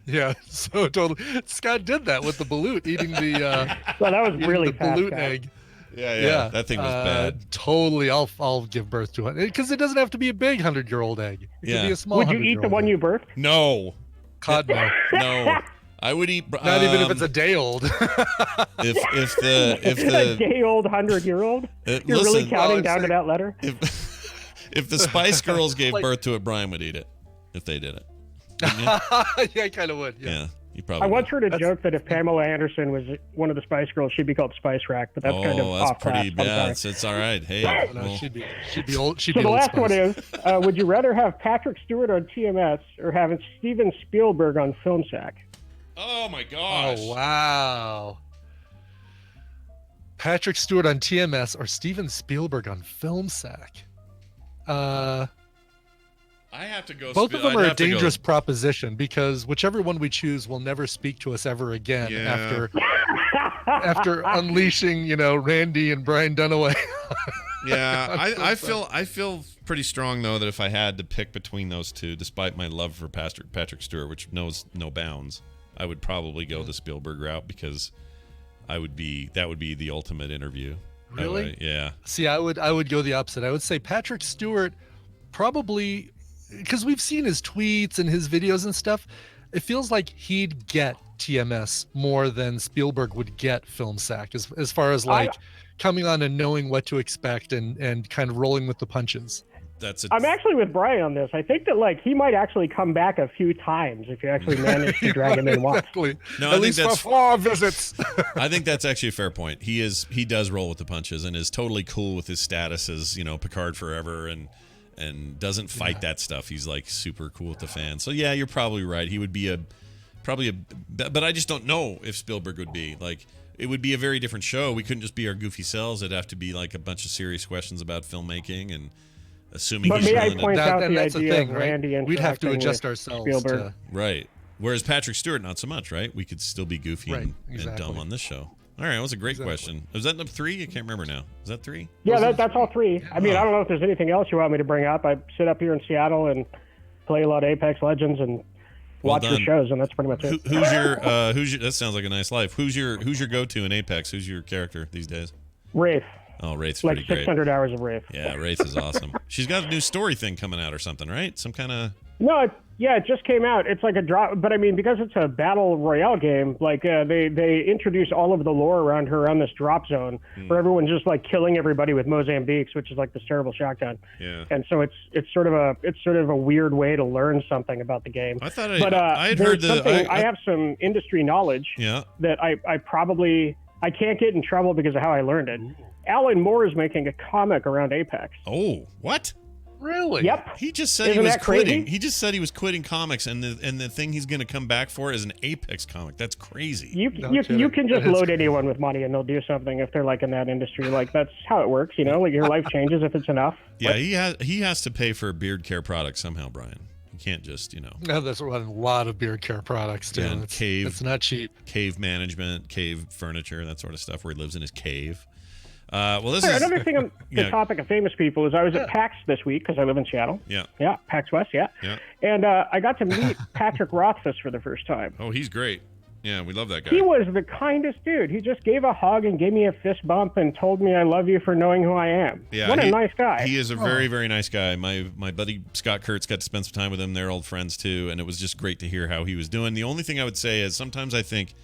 yeah. So totally. Scott did that with the balut, eating the. Well, that was really the fast, balut guys. egg. Yeah. That thing was bad. Totally. I'll give birth to it because it doesn't have to be a big 100-year-old egg. It can be a small. Would you eat the one you birthed? No. God no. No. I would eat. Not even if it's a day old. if the a day old 100-year-ld. You're really counting down to that letter. If the Spice Girls gave birth to it, Brian would eat it. If they did it. Yeah, I kind of would. Yeah. You probably. I once heard a joke that if Pamela Anderson was one of the Spice Girls, she'd be called Spice Rack, but that's kind of off class. Pretty bad. It's all right. Hey, she'd be old. So the last one is: would you rather have Patrick Stewart on TMS or have Steven Spielberg on Film Sack? Oh my gosh! Oh wow! Patrick Stewart on TMS or Steven Spielberg on Film Sack. I have to go. Both of them are a dangerous proposition because whichever one we choose will never speak to us ever again after unleashing, Randy and Brian Dunaway. Yeah, I feel pretty strong though that if I had to pick between those two, despite my love for Patrick Stewart, which knows no bounds, I would probably go the Spielberg route because that would be the ultimate interview. Really? Yeah. See, I would go the opposite. I would say Patrick Stewart probably, because we've seen his tweets and his videos and stuff. It feels like he'd get TMS more than Spielberg would get Film Sack as far as coming on and knowing what to expect and kind of rolling with the punches. I'm actually with Brian on this. I think that he might actually come back a few times if you actually manage to drag him in once. Exactly. No, at least for 4 visits. I think that's actually a fair point. He does roll with the punches and is totally cool with his status as Picard forever and doesn't fight that stuff. He's super cool with the fans. So yeah, you're probably right. He would be but I just don't know if Spielberg would be it would be a very different show. We couldn't just be our goofy selves. It'd have to be a bunch of serious questions about filmmaking and assuming but he's may I willing point out the that's idea the thing, of right? Randy We'd have to interacting adjust with ourselves Spielberg. Right. Whereas Patrick Stewart, not so much, right? We could still be goofy and dumb on this show. All right, that was a great question. Was that number 3? I can't remember now. Is that 3? Yeah, that's all 3. I mean, I don't know if there's anything else you want me to bring up. I sit up here in Seattle and play a lot of Apex Legends and watch your shows, and that's pretty much it. Who's your that sounds like a nice life. Who's your go-to in Apex? Who's your character these days? Wraith. Oh, Wraith's pretty great. 600 hours of Wraith. Yeah, Wraith is awesome. She's got a new story thing coming out or something, right? Some kind of... No, it just came out. It's like a drop, but I mean, because it's a battle royale game, they introduce all of the lore around her on this drop zone where everyone's just killing everybody with Mozambiques, which is this terrible shotgun. Yeah. And so it's sort of a weird way to learn something about the game. I thought I had heard I have some industry knowledge. Yeah. That I can't get in trouble because of how I learned it. Alan Moore is making a comic around Apex. Oh, what? Really? Yep. He just said he was quitting. He just said he was quitting comics, and the thing he's going to come back for is an Apex comic. That's crazy. You can just load anyone with money, and they'll do something if they're in that industry. That's how it works, your life changes if it's enough. Yeah, he has to pay for beard care products somehow, Brian. You can't just No, there's a lot of beard care products too. And it's not cheap. Cave management, cave furniture, that sort of stuff, where he lives in his cave. This is another thing on the topic of famous people is I was at PAX this week because I live in Seattle. Yeah, PAX West. Yeah. And I got to meet Patrick Rothfuss for the first time. Oh, he's great. Yeah, we love that guy. He was the kindest dude. He just gave a hug and gave me a fist bump and told me I love you for knowing who I am. Yeah, what a nice guy. He is a very, very nice guy. My buddy Scott Kurtz got to spend some time with him. They're old friends too, and it was just great to hear how he was doing. The only thing I would say is sometimes I think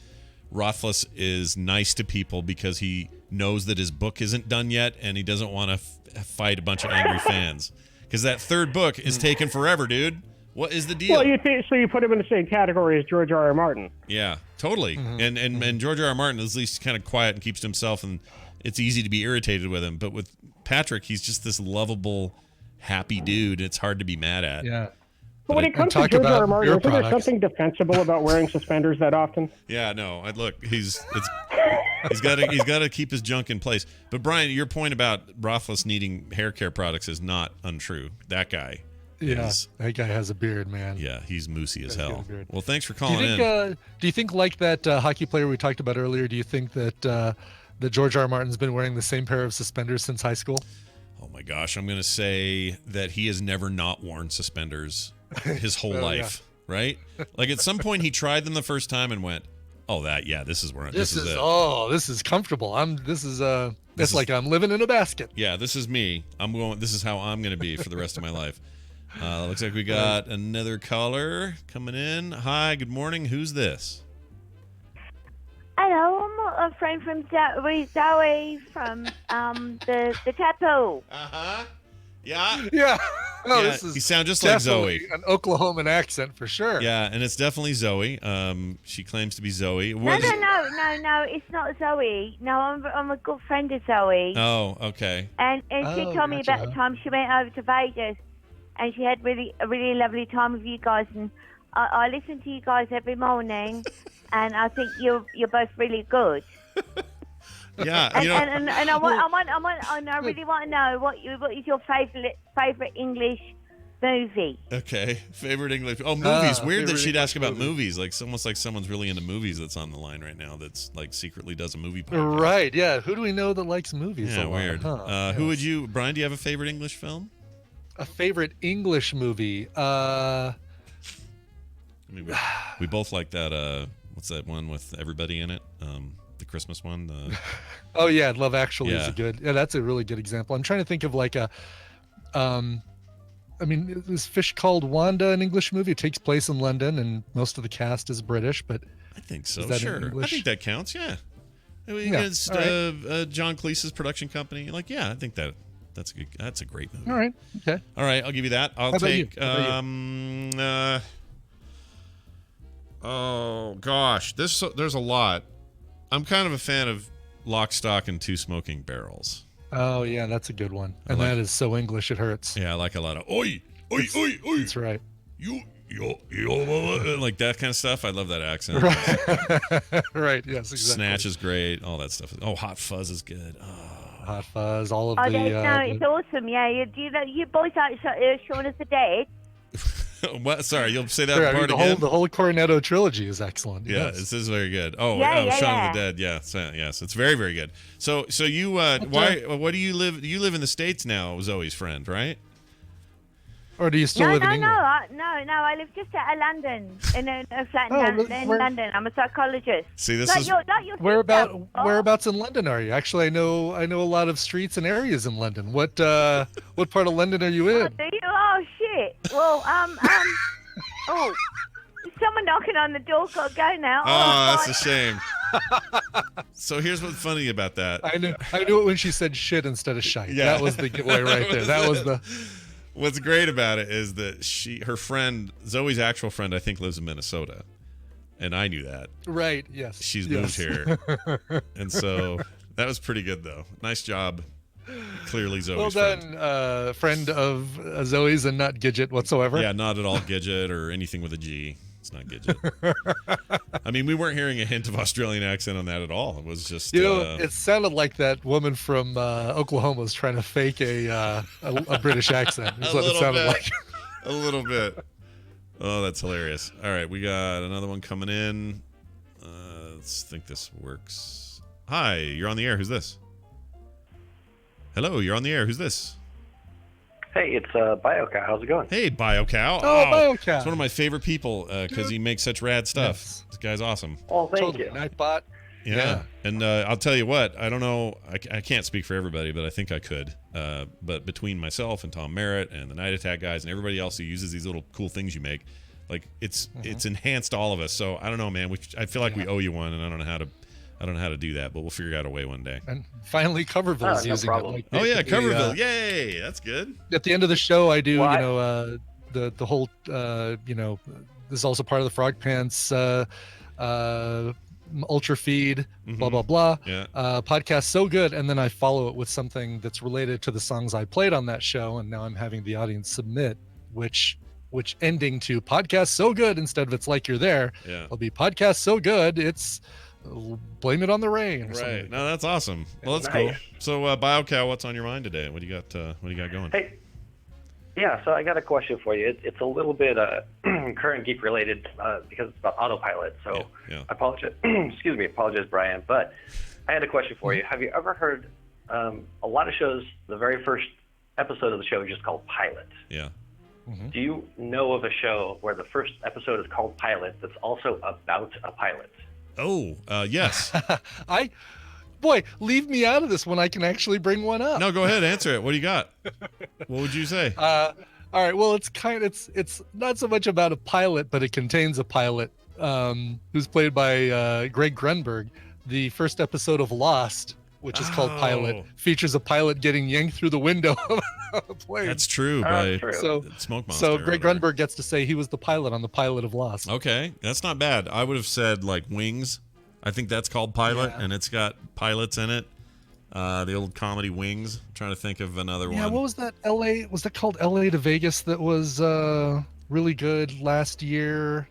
Rothfuss is nice to people because he knows that his book isn't done yet and he doesn't want to fight a bunch of angry fans because that third book is taking forever, dude. What is the deal? Well, you put him in the same category as George R.R. Martin. Yeah, totally. And George R.R. Martin is at least kind of quiet and keeps to himself, and it's easy to be irritated with him. But with Patrick, he's just this lovable, happy dude. It's hard to be mad at. Yeah. But when it comes to George R.R. Martin, isn't there something defensible about wearing suspenders that often? Yeah, no. He's got to keep his junk in place. But Brian, your point about Rothfuss needing hair care products is not untrue. That guy. Yeah, that guy has a beard, man. Yeah, he's moosey as hell. Well, thanks for calling in. Do you think like that hockey player we talked about earlier? Do you think that George R. R. Martin's been wearing the same pair of suspenders since high school? Oh my gosh, I'm gonna say that he has never not worn suspenders his whole life. Yeah. Right? Like at some point he tried them the first time and went, "Oh, this is where this is it. Oh, this is comfortable. It's like I'm living in a basket." Yeah, this is me. This is how I'm gonna be for the rest of my life. Looks like we got another caller coming in. Hi, good morning. Who's this? Hello, I'm a friend from Zoe from the Tattoo. Yeah. Yeah. Oh, yeah, you sound just like Zoe. An Oklahoman accent for sure. Yeah, and it's definitely Zoe. She claims to be Zoe. No, it's not Zoe. No, I'm a good friend of Zoe. Oh, okay. And she told me about the time she went over to Vegas. And she had a really lovely time with you guys, and I listen to you guys every morning, and I think you're both really good. Yeah, and I really want to know what is your favorite English movie? Okay, favorite English. Oh, movies. Weird that she'd ask about movie. movies. Like, it's almost like someone's really into movies that's on the line right now. That's like secretly does a movie podcast. Right? Yeah. Who do we know that likes movies? Yeah, a lot, weird. Huh? Who would you, Brian? Do you have a favorite English film? A favorite English movie? I mean, we both like that. What's that one with everybody in it? The Christmas one. Oh yeah, Love Actually is Yeah. a good. Yeah, that's a really good example. I'm trying to think of like a. I mean, this Fish Called Wanda, an English movie. It takes place in London, and most of the cast is British. But I think so. is that in Sure, I English? think that counts. Yeah. I mean, Yeah, it's all right. John Cleese's production company. Like, yeah, I think that's a great movie. All right. Okay. All right, I'll give you that. I'll How about you? take. How about Oh gosh, there's a lot. I'm kind of a fan of Lock, Stock, and Two Smoking Barrels. Oh yeah, that's a good one. And that is so English it hurts. Yeah, I like a lot of oi, oi, oi, oi. That's right. You, like that kind of stuff. I love that accent. Right. Yes. Exactly. Snatch is great. All that stuff. Oh, Hot Fuzz is good. Oh. Hot Fuzz. All of Oh, the. it's awesome. Yeah, you boys like Shaun of the Dead. What? Sorry, you'll say that Sure, I part mean, again. The whole Cornetto trilogy is excellent. Yeah, Yes. this is very good. Oh, Yeah, Shaun of the Dead. Yeah, yes, it's very, very good. So you, what do you live? You live in the States now, Zoe's friend, right? Or do you still live in England? No. I live just out of London, in a flat Oh, in London. I'm a psychologist. See, this like is your Whereabouts in London are you? Actually, I know a lot of streets and areas in London. What part of London are you in? Do you? Oh shit. Well, oh, there's someone knocking on the door. Gotta go now. Oh, that's a shame. So here's what's funny about that. I knew it when she said shit instead of shite. Yeah. That was the giveaway right there. That was the. What's great about it is that her friend, Zoe's actual friend, I think lives in Minnesota, and I knew that. Right. Yes. She's yes. moved here, and so that was pretty good though. Nice job. Clearly, Zoe's well friend. done, friend of Zoe's and not Gidget whatsoever. Yeah, not at all Gidget or anything with a G. It's not Gidget. I mean, we weren't hearing a hint of Australian accent on that at all. It was just. It sounded like that woman from Oklahoma was trying to fake a British accent. Is what it sounded like. A little bit. Oh, that's hilarious. All right, we got another one coming in. Let's think this works. Hi, you're on the air. Who's this? Hello, you're on the air. Who's this? Hey, it's BioCow. How's it going? Hey, BioCow. Oh, BioCow. It's one of my favorite people because he makes such rad stuff. Yes. This guy's awesome. Oh, thank you. Nightbot. Yeah. And I'll tell you what, I don't know, I can't speak for everybody, but I think I could. But between myself and Tom Merritt and the Night Attack guys and everybody else who uses these little cool things you make, like it's enhanced all of us. So I don't know, man. I feel like we owe you one, and I don't know how to do that, but we'll figure out a way one day. And finally, Coverville's no using problem. it. Oh yeah, Coverville! Yay, that's good. At the end of the show, I do, the whole, this is also part of the Frog Pants Ultra Feed, blah blah blah. Yeah. Podcast so good, and then I follow it with something that's related to the songs I played on that show, and now I'm having the audience submit which ending to podcast so good instead of it's like you're there. Yeah. It'll be podcast so good. It's blame it on the rain. Or Right. something. No, that's awesome. Well, that's cool. So, BioCow, what's on your mind today? What do you got going? Hey, yeah, so I got a question for you. It's a little bit current geek related because it's about autopilot. So yeah. I apologize. Excuse me, apologize, Brian. But I had a question for you. Have you ever heard a lot of shows? The very first episode of the show is just called Pilot. Yeah. Do you know of a show where the first episode is called Pilot that's also about a pilot? Oh, yes. Boy, leave me out of this when I can actually bring one up. No, go ahead, answer it. What do you got? What would you say? All right. Well, it's not so much about a pilot, but it contains a pilot who's played by Greg Grunberg. The first episode of Lost, which is called Pilot, features a pilot getting yanked through the window of a plane. That's true. By So Smoke Monster. So Greg Grunberg gets to say he was the pilot on the pilot of Lost. Okay, that's not bad. I would have said like Wings. I think that's called Pilot, and it's got pilots in it. The old comedy Wings. I'm trying to think of another one. Yeah, what was that? LA? Was that called LA to Vegas? That was really good last year.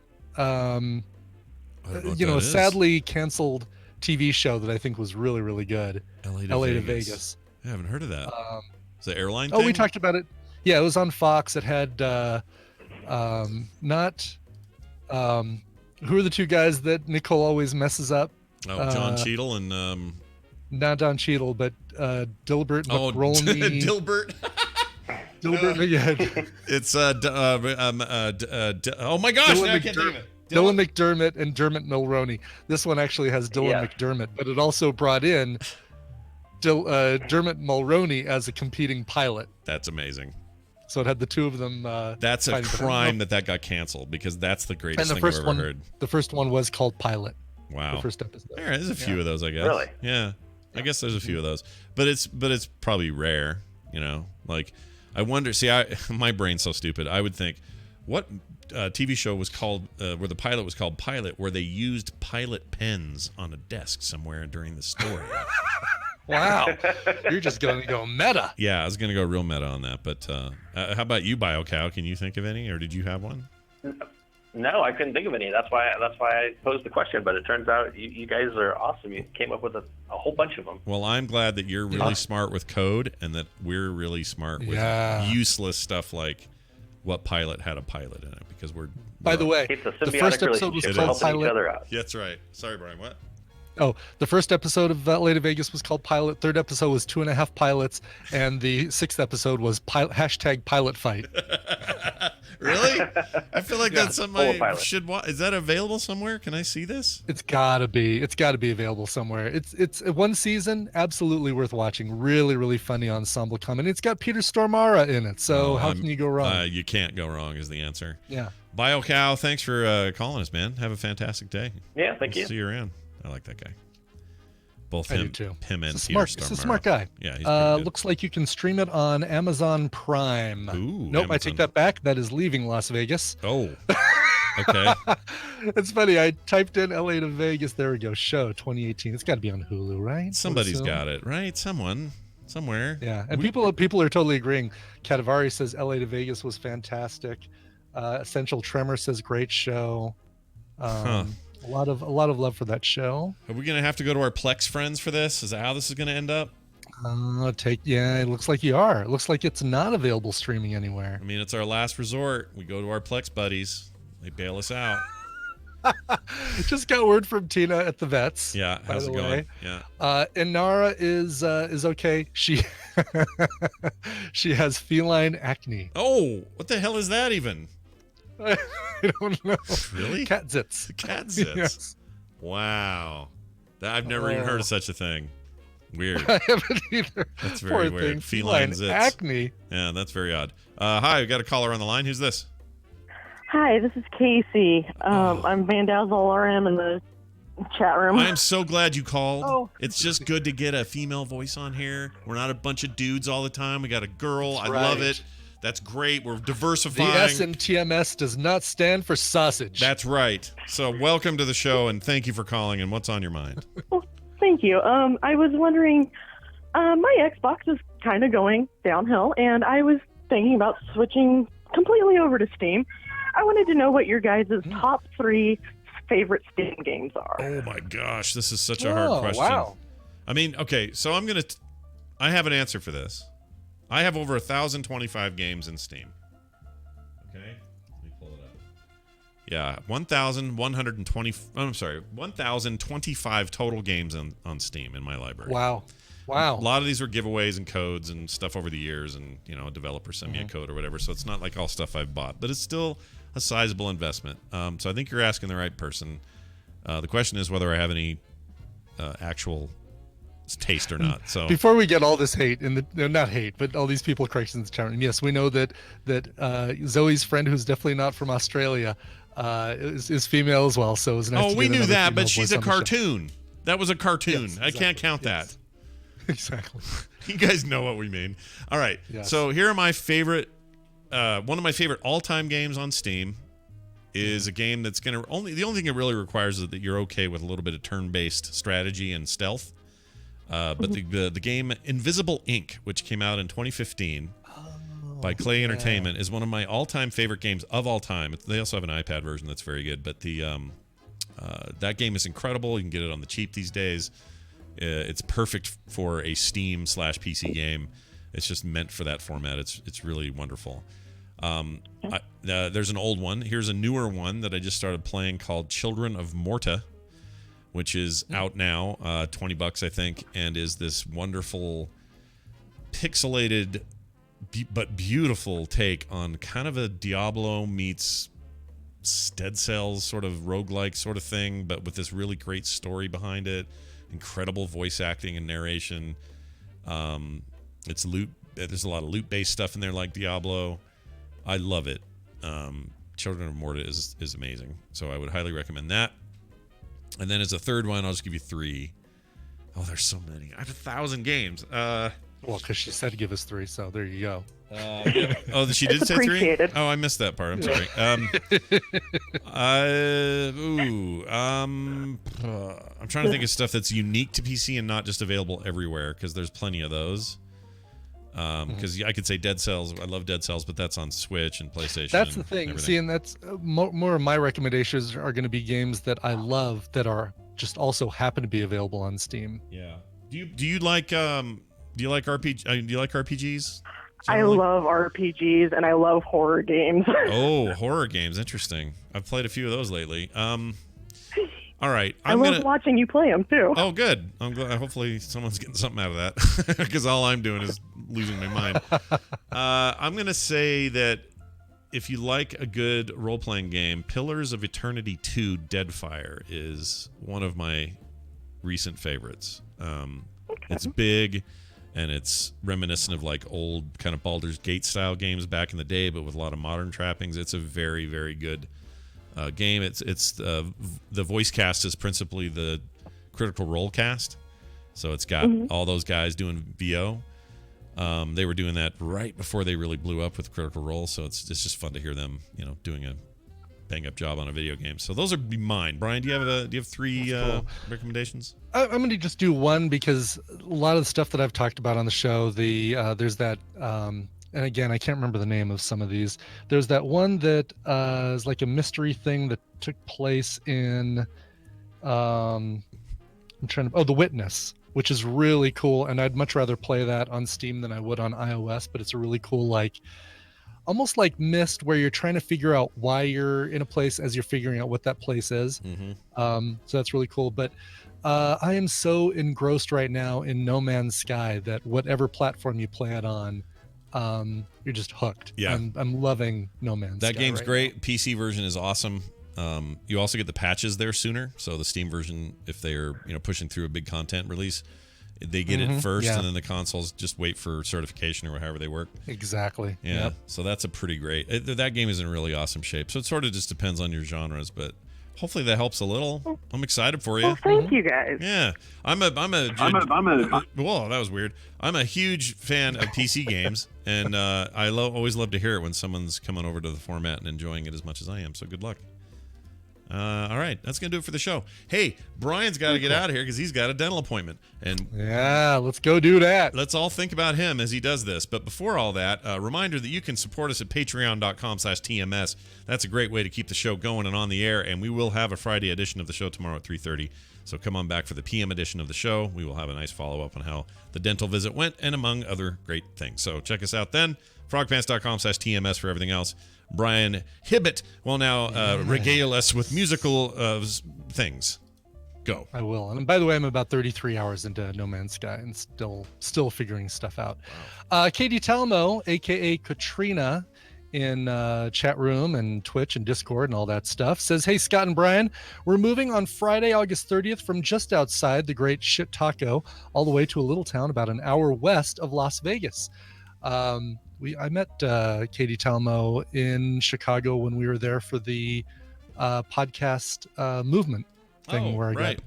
Sadly canceled TV show that I think was really, really good. LA to Vegas. I haven't heard of that. Is it airline thing? We talked about it. Yeah, it was on Fox. It had who are the two guys that Nicole always messes up? John Cheadle and not Don Cheadle, but Dilbert McRolney. Dilbert. Dilbert, yeah. It's oh my gosh, I can't think of it. Dylan McDermott and Dermot Mulroney. This one actually has Dylan McDermott, but it also brought in Dermot Mulroney as a competing pilot. That's amazing. So it had the two of them. That's a crime that got canceled, because that's the greatest thing I've ever heard. The first one was called Pilot. Wow. The first episode. There's a few of those, I guess. Really? Yeah. I guess there's a few of those, but it's probably rare. Like I wonder. See, my brain's so stupid. I would think, what TV show was called where the pilot was called Pilot, where they used pilot pens on a desk somewhere during the story. Wow, you're just going to go meta. Yeah, I was going to go real meta on that. But how about you, BioCow? Can you think of any, or did you have one? No, I couldn't think of any. That's why I posed the question. But it turns out you guys are awesome. You came up with a whole bunch of them. Well, I'm glad that you're really smart with code, and that we're really smart with useless stuff like what pilot had a pilot in it, because we're. By the way, the first episode was called Pilot. That's right. Sorry, Brian. What? Oh, the first episode of LA to Vegas was called Pilot. Third episode was 2.5 Pilots, and the sixth episode was hashtag Pilot Fight. Really? I feel like that's something I should watch. Is that available somewhere? Can I see this? It's gotta be available somewhere. It's one season, absolutely worth watching. Really, really funny ensemble coming. It's got Peter Stormare in it, so how can you go wrong? You can't go wrong is the answer. Yeah. BioCow, thanks for calling us, man. Have a fantastic day. Yeah, thank you. See you around. I like that guy. Both I him, do too. him and He's Peter He's a smart guy. Yeah, he's pretty good. Looks like you can stream it on Amazon Prime. Ooh, nope, Amazon. I take that back. That is leaving Las Vegas. Oh, okay. It's funny. I typed in LA to Vegas. There we go. Show 2018. It's got to be on Hulu, right? Somebody's got it, right? Somewhere. Yeah, and people are totally agreeing. Cadavari says LA to Vegas was fantastic. Essential Tremor says great show. A lot of love for that show. Are we gonna have to go to our Plex friends for this? Is that how this is gonna end up? It looks like you are. It looks like it's not available streaming anywhere. I mean, it's our last resort. We go to our Plex buddies. They bail us out. Just got word from Tina at the vets. Yeah, how's it going? Yeah. Inara is okay. She she has feline acne. Oh, what the hell is that even? I don't know. Really? Cat zits. Cat zits. Yes. Wow. I've never even heard of such a thing. Weird. I haven't either. That's very Poor weird. Thing. Feline zits. Acne. Yeah, that's very odd. Hi, we got a caller on the line. Who's this? Hi, this is Casey. I'm Vandazzle RM in the chat room. I am so glad you called. Oh. It's just good to get a female voice on here. We're not a bunch of dudes all the time. We got a girl. That's I right. love it. That's great. We're diversifying. The S in TMS does not stand for sausage. That's right. So welcome to the show, and thank you for calling. And what's on your mind? Well, thank you. I was wondering, my Xbox is kind of going downhill, and I was thinking about switching completely over to Steam. I wanted to know what your guys' top 3 favorite Steam games are. Oh my gosh, this is such a hard question. Wow. I mean, okay, so I have an answer for this. I have over 1,025 games in Steam. Okay, let me pull it up. Yeah, 1,025 total games on Steam in my library. Wow. A lot of these were giveaways and codes and stuff over the years, and a developer sent me a code or whatever. So it's not like all stuff I've bought, but it's still a sizable investment. So I think you're asking the right person. The question is whether I have any actual taste or not. So before we get all this hate not hate, but all these people corrections in the chat room, yes, we know that Zoe's friend, who's definitely not from Australia, is female as well. So it was nice. We knew that, but she's a cartoon. That was a cartoon. Yes, I can't count that. Exactly. You guys know what we mean. All right. Yes. So here are my favorite. One of my favorite all-time games on Steam is a game that's the only thing it really requires is that you're okay with a little bit of turn-based strategy and stealth. But the game Invisible Ink, which came out in 2015 by Clay Entertainment, is one of my all-time favorite games of all time. They also have an iPad version that's very good. But That game is incredible. You can get it on the cheap these days. It's perfect for a Steam/PC game. It's just meant for that format. It's really wonderful. There's an old one. Here's a newer one that I just started playing called Children of Morta, which is out now, $20 I think, and is this wonderful pixelated but beautiful take on kind of a Diablo meets Dead Cells sort of roguelike sort of thing, but with this really great story behind it, incredible voice acting and narration. It's loot. There's a lot of loot-based stuff in there like Diablo. I love it. Children of Morta is amazing, so I would highly recommend that. And then as a third one, I'll just give you 3. Oh, there's so many. I have 1,000 games. Well, because she said give us 3, so there you go. Oh, she did say 3? Oh, I missed that part. I'm sorry. I'm trying to think of stuff that's unique to PC and not just available everywhere, because there's plenty of those. Because I could say Dead Cells. I love Dead Cells, but that's on Switch and PlayStation. That's the thing. See, and that's more of my recommendations are going to be games that I love that are just also happen to be available on Steam. Yeah. Do you like RPG? Do you like RPGs? Generally? I love RPGs and I love horror games. Oh, horror games, interesting. I've played a few of those lately. All right, I love watching you play them too. Oh, good. I'm glad. Hopefully, someone's getting something out of that, because all I'm doing is losing my mind. I'm gonna say that if you like a good role-playing game, Pillars of Eternity 2: Deadfire is one of my recent favorites. It's big, and it's reminiscent of like old kind of Baldur's Gate style games back in the day, but with a lot of modern trappings. It's a very, very good game. It's the voice cast is principally the Critical Role cast, so it's got all those guys doing VO. They were doing that right before they really blew up with Critical Role, so it's just fun to hear them, doing a bang up job on a video game. So those would be mine. Brian, do you have 3 recommendations? I'm going to just do one, because a lot of the stuff that I've talked about on the show, there's that and again, I can't remember the name of some of these. There's that one that is like a mystery thing that took place in The Witness, which is really cool, and I'd much rather play that on Steam than I would on iOS, but it's a really cool, almost like Myst, where you're trying to figure out why you're in a place as you're figuring out what that place is. So that's really cool. But I am so engrossed right now in No Man's Sky that whatever platform you play it on, you're just hooked. Yeah, I'm loving No Man's Sky. That game's right great. now. PC version is awesome. You also get the patches there sooner, so the Steam version, if they're pushing through a big content release, they get it first, and then the consoles just wait for certification or however they work. Exactly. Yeah. Yep. So that's a pretty great. That game is in really awesome shape. So it sort of just depends on your genres, but hopefully that helps a little. I'm excited for you. Well, thank you guys. Yeah. Whoa, that was weird. I'm a huge fan of PC games, and I always love to hear it when someone's coming over to the format and enjoying it as much as I am. So good luck. All right, that's gonna do it for the show. Hey, Brian's got to get out of here because he's got a dental appointment, and yeah, let's go do that. Let's all think about him as he does this. But before all that, a reminder that you can support us at patreon.com/TMS. That's a great way to keep the show going and on the air. And we will have a Friday edition of the show tomorrow at 3:30. So come on back for the PM edition of the show. We will have a nice follow up on how the dental visit went, and among other great things. So check us out then. Frogpants.com/TMS for everything else. Brian Hibbett will now regale us with musical things. Go. I will. And by the way, I'm about 33 hours into No Man's Sky and still figuring stuff out. Wow. Katie Talmo, aka Katrina, in chat room and Twitch and Discord and all that stuff, says, "Hey, Scott and Brian, we're moving on Friday, August 30th from just outside the great Shit Taco all the way to a little town about an hour west of Las Vegas." I met Katie Talmo in Chicago when we were there for the podcast movement thing, where I got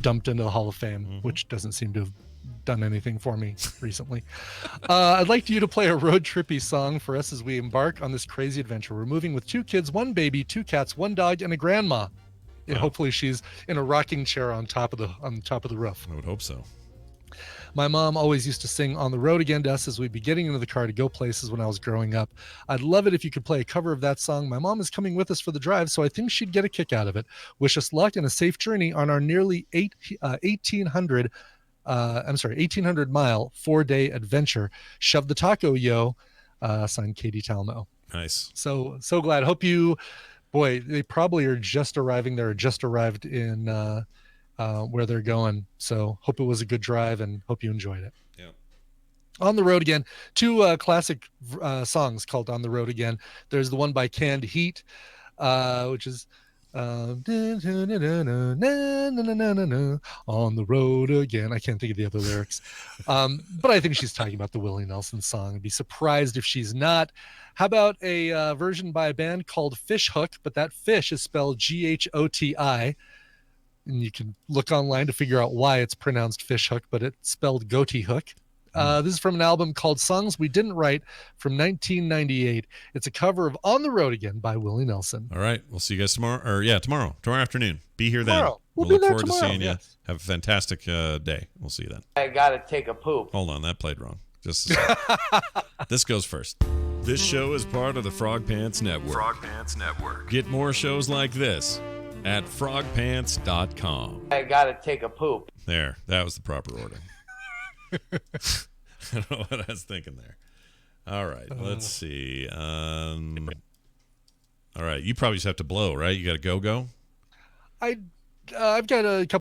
dumped into the Hall of Fame, which doesn't seem to have done anything for me recently. I'd like you to play a road trippy song for us as we embark on this crazy adventure. We're moving with 2 kids, 1 baby, 2 cats, 1 dog, and a grandma. And hopefully she's in a rocking chair on top of the roof. I would hope so. My mom always used to sing On the Road Again to us as we'd be getting into the car to go places when I was growing up. I'd love it if you could play a cover of that song. My mom is coming with us for the drive, so I think she'd get a kick out of it. Wish us luck and a safe journey on our nearly 1,800 mile 4-day adventure. Shove the taco, yo. Signed Katie Talmo. Nice. So glad. Hope you, boy, they probably are just arriving there, or just arrived in where they're going. So hope it was a good drive and hope you enjoyed it. Yeah. On the Road Again, two classic songs called On the Road Again. There's the one by Canned Heat, which is on the road again. I can't think of the other lyrics, but I think she's talking about the Willie Nelson song. I'd be surprised if she's not. How about a version by a band called Fish Hook, but that fish is spelled Ghoti, and you can look online to figure out why it's pronounced Fish Hook, but it's spelled Goatee Hook. This is from an album called Songs We Didn't Write from 1998. It's a cover of On the Road Again by Willie Nelson. All right. We'll see you guys tomorrow. Tomorrow afternoon. Be here Tomorrow. then. We'll look be there forward tomorrow, to seeing yes. you. Have a fantastic day. We'll see you then. I gotta take a poop. Hold on. That played wrong. Just a second. This goes first. This show is part of the Frog Pants Network. Frog Pants Network. Get more shows like this at frogpants.com. I gotta take a poop. There. That was the proper order. I don't know what I was thinking there. All right, let's see. All right, you probably just have to blow, right? You got to go. I've got a couple